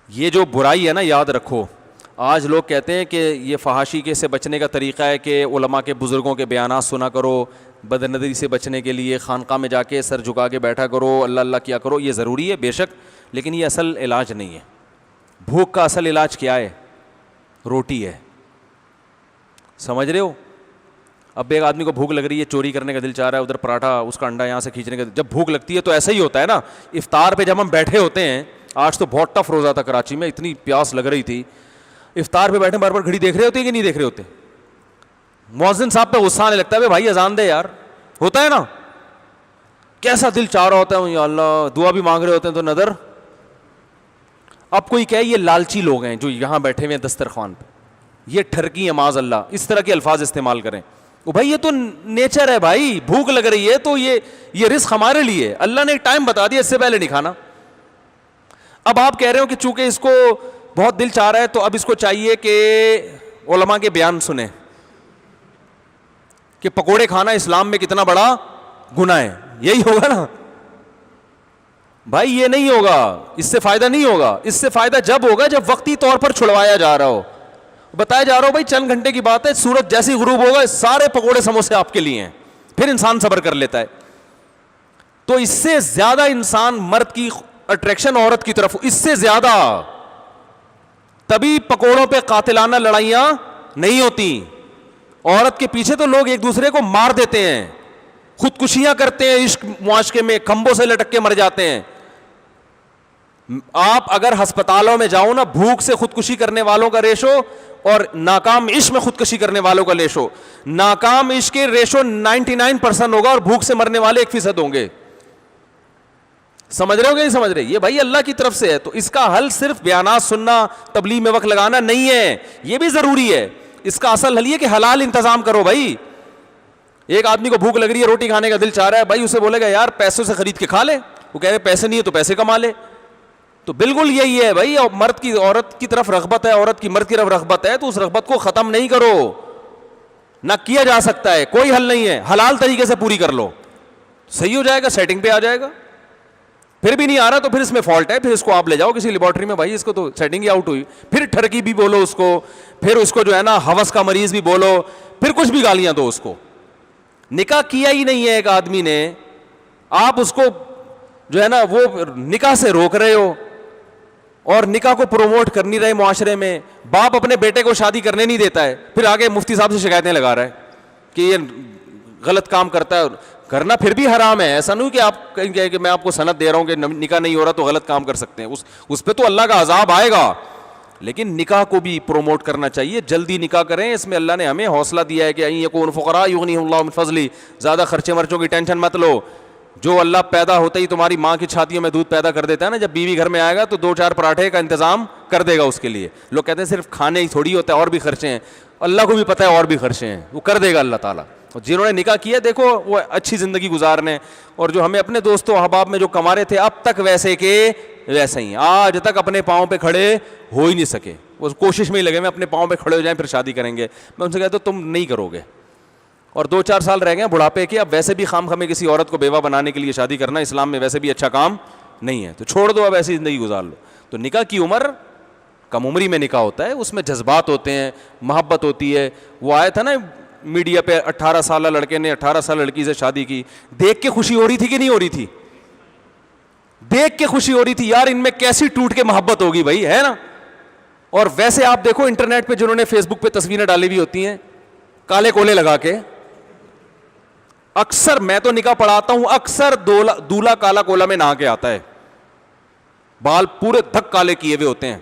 یہ جو برائی ہے نا یاد رکھو, آج لوگ کہتے ہیں کہ یہ فحاشی کے سے بچنے کا طریقہ ہے کہ علماء کے بزرگوں کے بیانات سنا کرو, بد نظری سے بچنے کے لیے خانقاہ میں جا کے سر جھکا کے بیٹھا کرو, اللہ اللہ کیا کرو. یہ ضروری ہے بے شک, لیکن یہ اصل علاج نہیں ہے. بھوک کا اصل علاج کیا ہے؟ روٹی ہے. سمجھ رہے ہو؟ اب ایک آدمی کو بھوک لگ رہی ہے, چوری کرنے کا دل چاہ رہا ہے, ادھر پراٹھا اس کا انڈا یہاں سے کھینچنے کا. جب بھوک لگتی ہے تو ایسا ہی ہوتا ہے نا. افطار پہ جب ہم بیٹھے ہوتے ہیں, آج تو بہت ٹف روزہ تھا کراچی میں, اتنی پیاس لگ رہی تھی, افطار پہ بیٹھے بار بار گھڑی دیکھ رہے ہوتے ہیں کہ نہیں دیکھ رہے ہوتے؟ مؤذن صاحب پہ غصہ آنے لگتا ہے, بھائی اذان دے یار, ہوتا ہے نا, کیسا دل چاہ رہا ہوتا ہے, یا اللہ, دعا بھی مانگ رہے ہوتے ہیں تو نظر. اب کوئی کہے یہ لالچی لوگ ہیں جو یہاں بیٹھے ہوئے ہیں دسترخوان پہ, یہ ٹھرکی ہیں معاذ اللہ, اس طرح کے الفاظ استعمال کریں. وہ بھائی یہ تو نیچر ہے بھائی, بھوک لگ رہی ہے تو یہ رزق ہمارے لیے, اللہ نے ایک ٹائم بتا دیا, اس سے پہلے نہیں کھانا. اب آپ کہہ رہے ہو کہ چونکہ اس کو بہت دل چاہ رہا ہے تو اب اس کو چاہیے کہ علماء کے بیان سنیں کہ پکوڑے کھانا اسلام میں کتنا بڑا گناہ ہے. یہی ہوگا نا بھائی, یہ نہیں ہوگا, اس سے فائدہ نہیں ہوگا. اس سے فائدہ جب ہوگا جب وقتی طور پر چھڑوایا جا رہا ہو, بتایا جا رہا ہو بھائی چند گھنٹے کی بات ہے, سورج جیسی غروب ہوگا سارے پکوڑے سموسے آپ کے لیے ہیں, پھر انسان صبر کر لیتا ہے. تو اس سے زیادہ انسان مرد کی اٹریکشن عورت کی طرف, اس سے زیادہ. تبھی پکوڑوں پہ قاتلانہ لڑائیاں نہیں ہوتی. عورت کے پیچھے تو لوگ ایک دوسرے کو مار دیتے ہیں, خودکشیاں کرتے ہیں, عشق معاشقے میں کھمبوں سے لٹک کے مر جاتے ہیں. آپ اگر ہسپتالوں میں جاؤ نا, بھوک سے خودکشی کرنے والوں کا ریشو اور ناکام عشق میں خودکشی کرنے والوں کا ریشو, ناکام عشق کے ریشو 99% ہوگا اور بھوک سے مرنے والے 1% ہوں گے. سمجھ رہے ہو کہ نہیں سمجھ رہے؟ یہ بھائی اللہ کی طرف سے ہے. تو اس کا حل صرف بیانات سننا, تبلیغ میں وقت لگانا نہیں ہے, یہ بھی ضروری ہے. اس کا اصل حل یہ کہ حلال انتظام کرو بھائی. ایک آدمی کو بھوک لگ رہی ہے, روٹی کھانے کا دل چاہ رہا ہے, بھائی اسے بولے گا یار پیسوں سے خرید کے کھا لے. وہ کہہ رہے پیسے نہیں ہے تو پیسے کما لے. تو بالکل یہی ہے بھائی, مرد کی عورت کی طرف رغبت ہے, عورت کی مرد کی طرف رغبت ہے, تو اس رغبت کو ختم نہیں کرو, نہ کیا جا سکتا ہے, کوئی حل نہیں ہے, حلال طریقے سے پوری کر لو, صحیح ہو جائے گا, سیٹنگ پہ آ جائے گا. پھر بھی نہیں آ رہا تو پھر اس میں فالٹ ہے, پھر اس کو آپ لے جاؤ کسی لیبارٹری میں, بھائی اس کو تو سیٹنگ ہی آؤٹ ہوئی, پھر ٹھرکی بھی بولو اس کو, پھر اس کو جو ہے نا ہوس کا مریض بھی بولو, پھر کچھ بھی گالیاں دو اس کو. نکاح کیا ہی نہیں ہے ایک آدمی نے, آپ اس کو جو ہے نا وہ نکاح سے روک رہے ہو اور نکاح کو پروموٹ کر نہیں رہے معاشرے میں. باپ اپنے بیٹے کو شادی کرنے نہیں دیتا ہے, پھر آگے مفتی صاحب سے شکایتیں لگا رہا ہے کہ یہ غلط کام کرتا ہے. کرنا پھر بھی حرام ہے, ایسا نہیں کہ آپ کہیں کہ میں آپ کو سند دے رہا ہوں کہ نکاح نہیں ہو رہا تو غلط کام کر سکتے ہیں, اس پہ تو اللہ کا عذاب آئے گا. لیکن نکاح کو بھی پروموٹ کرنا چاہیے, جلدی نکاح کریں, اس میں اللہ نے ہمیں حوصلہ دیا ہے کہ این یکون فقراء یغنیہم اللہ من فضلہ, زیادہ خرچے مرچوں کی ٹینشن مت لو. جو اللہ پیدا ہوتے ہی تمہاری ماں کی چھاتیوں میں دودھ پیدا کر دیتا ہے نا, جب بیوی گھر میں آئے گا تو 2-4 پراٹھے کا انتظام کر دے گا اس کے لیے. لوگ کہتے ہیں صرف کھانے ہی تھوڑی ہوتا ہے, اور بھی خرچے ہیں, اللہ کو بھی پتہ ہے اور بھی خرچے ہیں, وہ کر دے گا اللہ تعالیٰ. جنہوں نے نکاح کیا دیکھو وہ اچھی زندگی گزارنے, اور جو ہمیں اپنے دوستوں احباب میں جو کما رہے تھے اب تک ویسے کے ویسے ہی, آج تک اپنے پاؤں پہ کھڑے ہو ہی نہیں سکے, وہ کوشش میں ہی لگے میں اپنے پاؤں پہ کھڑے ہو جائیں پھر شادی کریں گے. میں ان سے کہتا ہوں تم نہیں کرو گے, اور 2-4 سال رہ گئے بڑھاپے کے, اب ویسے بھی خام خامے کسی عورت کو بیوہ بنانے کے لیے شادی کرنا اسلام میں ویسے بھی اچھا کام نہیں ہے, تو چھوڑ دو, اب ایسی زندگی گزار لو. تو نکاح کی عمر کم عمری میں نکاح ہوتا ہے, اس میں جذبات ہوتے ہیں, محبت ہوتی ہے. وہ آیا تھا نا میڈیا پہ, 18 سالہ لڑکے نے 18 سال لڑکی سے شادی کی, دیکھ کے خوشی ہو رہی تھی کہ نہیں ہو رہی تھی؟ دیکھ کے خوشی ہو رہی تھی یار, ان میں کیسی ٹوٹ کے محبت ہوگی بھائی, ہے نا. اور ویسے آپ دیکھو انٹرنیٹ پہ جنہوں نے فیس بک پہ تصویریں ڈالی ہوئی ہوتی ہیں کالے کولے لگا کے, اکثر میں تو نکاح پڑھاتا ہوں, اکثر دولہا کالا کولا میں نہا کے آتا ہے, بال پورے دھک کالے کیے ہوئے ہوتے ہیں.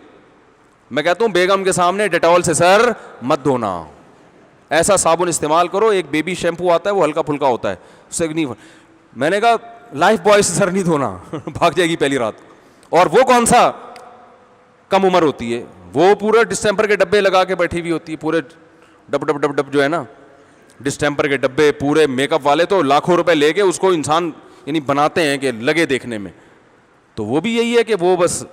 میں کہتا ہوں بیگم کے سامنے ڈیٹول سے سر مت دھونا, ایسا صابن استعمال کرو, ایک بیبی شیمپو آتا ہے وہ ہلکا پھلکا ہوتا ہے, اس سے نہیں. میں نے کہا لائف بوائے سے سر نہیں دھونا, بھاگ جائے گی پہلی رات. اور وہ کون سا کم عمر ہوتی ہے, وہ پورے ڈسٹمپر کے ڈبے لگا کے بیٹھی ہوئی ہوتی ہے, پورے ڈب ڈب ڈب ڈب جو ہے نا ڈسٹمپر کے ڈبے, پورے میک اپ والے تو لاکھوں روپے لے کے اس کو انسان یعنی بناتے ہیں کہ لگے دیکھنے میں. تو وہ بھی یہی ہے کہ وہ بس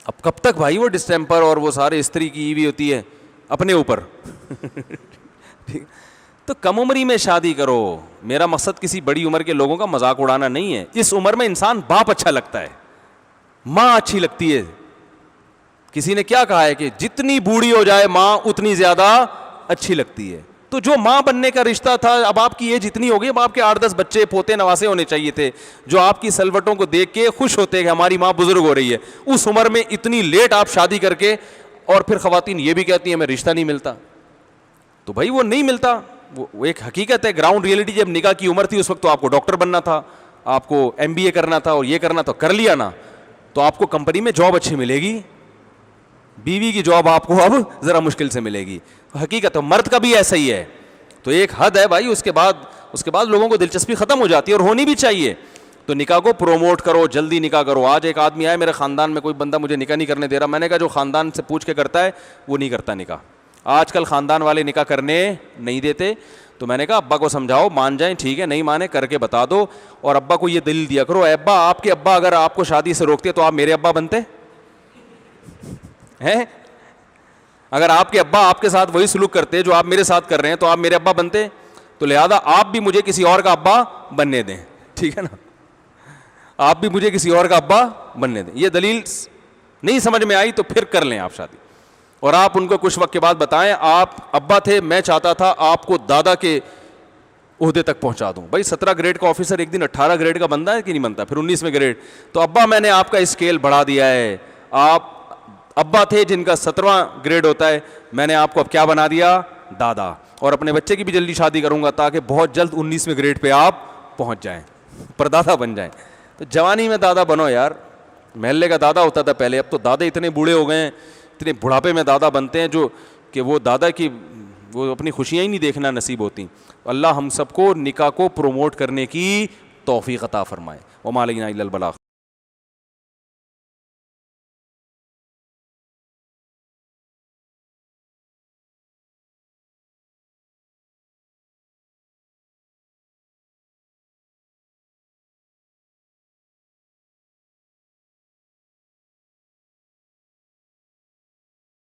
اب کب تک بھائی وہ ڈسٹمپر اور وہ سارے استری کی ہوئی ہوتی ہے اپنے اوپر. تو کم عمری میں شادی کرو. میرا مقصد کسی بڑی عمر کے لوگوں کا مذاق اڑانا نہیں ہے, اس عمر میں انسان باپ اچھا لگتا ہے, ماں اچھی لگتی ہے. کسی نے کیا کہا ہے کہ جتنی بوڑھی ہو جائے ماں اتنی زیادہ اچھی لگتی ہے. تو جو ماں بننے کا رشتہ تھا, اب آپ کی ایج اتنی ہو گئی, اب آپ کے 8-10 بچے پوتے نواسے ہونے چاہیے تھے جو آپ کی سلوٹوں کو دیکھ کے خوش ہوتے کہ ہماری ماں بزرگ ہو رہی ہے. اس عمر میں اتنی لیٹ آپ شادی کر کے, اور پھر خواتین یہ بھی کہتی ہیں ہمیں رشتہ نہیں ملتا. تو بھائی وہ نہیں ملتا, وہ ایک حقیقت ہے, گراؤنڈ ریئلٹی. جب نکاح کی عمر تھی اس وقت تو آپ کو ڈاکٹر بننا تھا, آپ کو MBA کرنا تھا اور یہ کرنا تھا, کر لیا نا تو آپ کو کمپنی میں جاب اچھی ملے گی, بیوی کی جاب آپ کو اب ذرا مشکل سے ملے گی. حقیقت ہے, مرد کا بھی ایسا ہی ہے. تو ایک حد ہے بھائی, اس کے بعد لوگوں کو دلچسپی ختم ہو جاتی ہے, اور ہونی بھی چاہیے. تو نکاح کو پروموٹ کرو, جلدی نکاح کرو. آج ایک آدمی آئے میرے خاندان میں, کوئی بندہ مجھے نکاح نہیں کرنے دے رہا. میں نے کہا جو خاندان سے پوچھ کے کرتا ہے وہ نہیں کرتا نکاح. آج کل خاندان والے نکاح کرنے نہیں دیتے. تو میں نے کہا ابا کو سمجھاؤ, مان جائیں ٹھیک ہے, نہیں مانے کر کے بتا دو. اور ابا کو یہ دلیل دیا کرو, ابا آپ کے ابا اگر آپ کو شادی سے روکتے تو آپ میرے ابا بنتے ہیں؟ اگر آپ کے ابا آپ کے ساتھ وہی سلوک کرتے جو آپ میرے ساتھ کر رہے ہیں تو آپ میرے ابا بنتے. تو لہذا آپ بھی مجھے کسی اور کا ابا بننے دیں, ٹھیک ہے نا, آپ بھی مجھے کسی اور کا ابا بننے دیں. یہ دلیل نہیں سمجھ میں آئی تو پھر کر لیں آپ شادی, اور آپ ان کو کچھ وقت کے بعد بتائیں آپ ابا تھے, میں چاہتا تھا آپ کو دادا کے عہدے تک پہنچا دوں. بھائی 17 گریڈ کا آفیسر ایک دن 18 گریڈ کا بندہ ہے کہ نہیں بنتا, پھر 19ویں گریڈ. تو ابا میں نے آپ کا اسکیل بڑھا دیا ہے, آپ ابا تھے جن کا 17واں گریڈ ہوتا ہے, میں نے آپ کو اب کیا بنا دیا, دادا. اور اپنے بچے کی بھی جلدی شادی کروں گا تاکہ بہت جلد 19ویں گریڈ پہ آپ پہنچ جائیں, پردادا بن جائیں. تو جوانی میں دادا بنو یار, محلے کا دادا ہوتا تھا پہلے, اب تو دادا اتنے بوڑھے ہو گئے ہیں, اتنے بڑھاپے میں دادا بنتے ہیں جو کہ وہ دادا کی وہ اپنی خوشیاں ہی نہیں دیکھنا نصیب ہوتی. اللہ ہم سب کو نکاح کو پروموٹ کرنے کی توفیق عطا فرمائے. وما علینا الا البلاغ.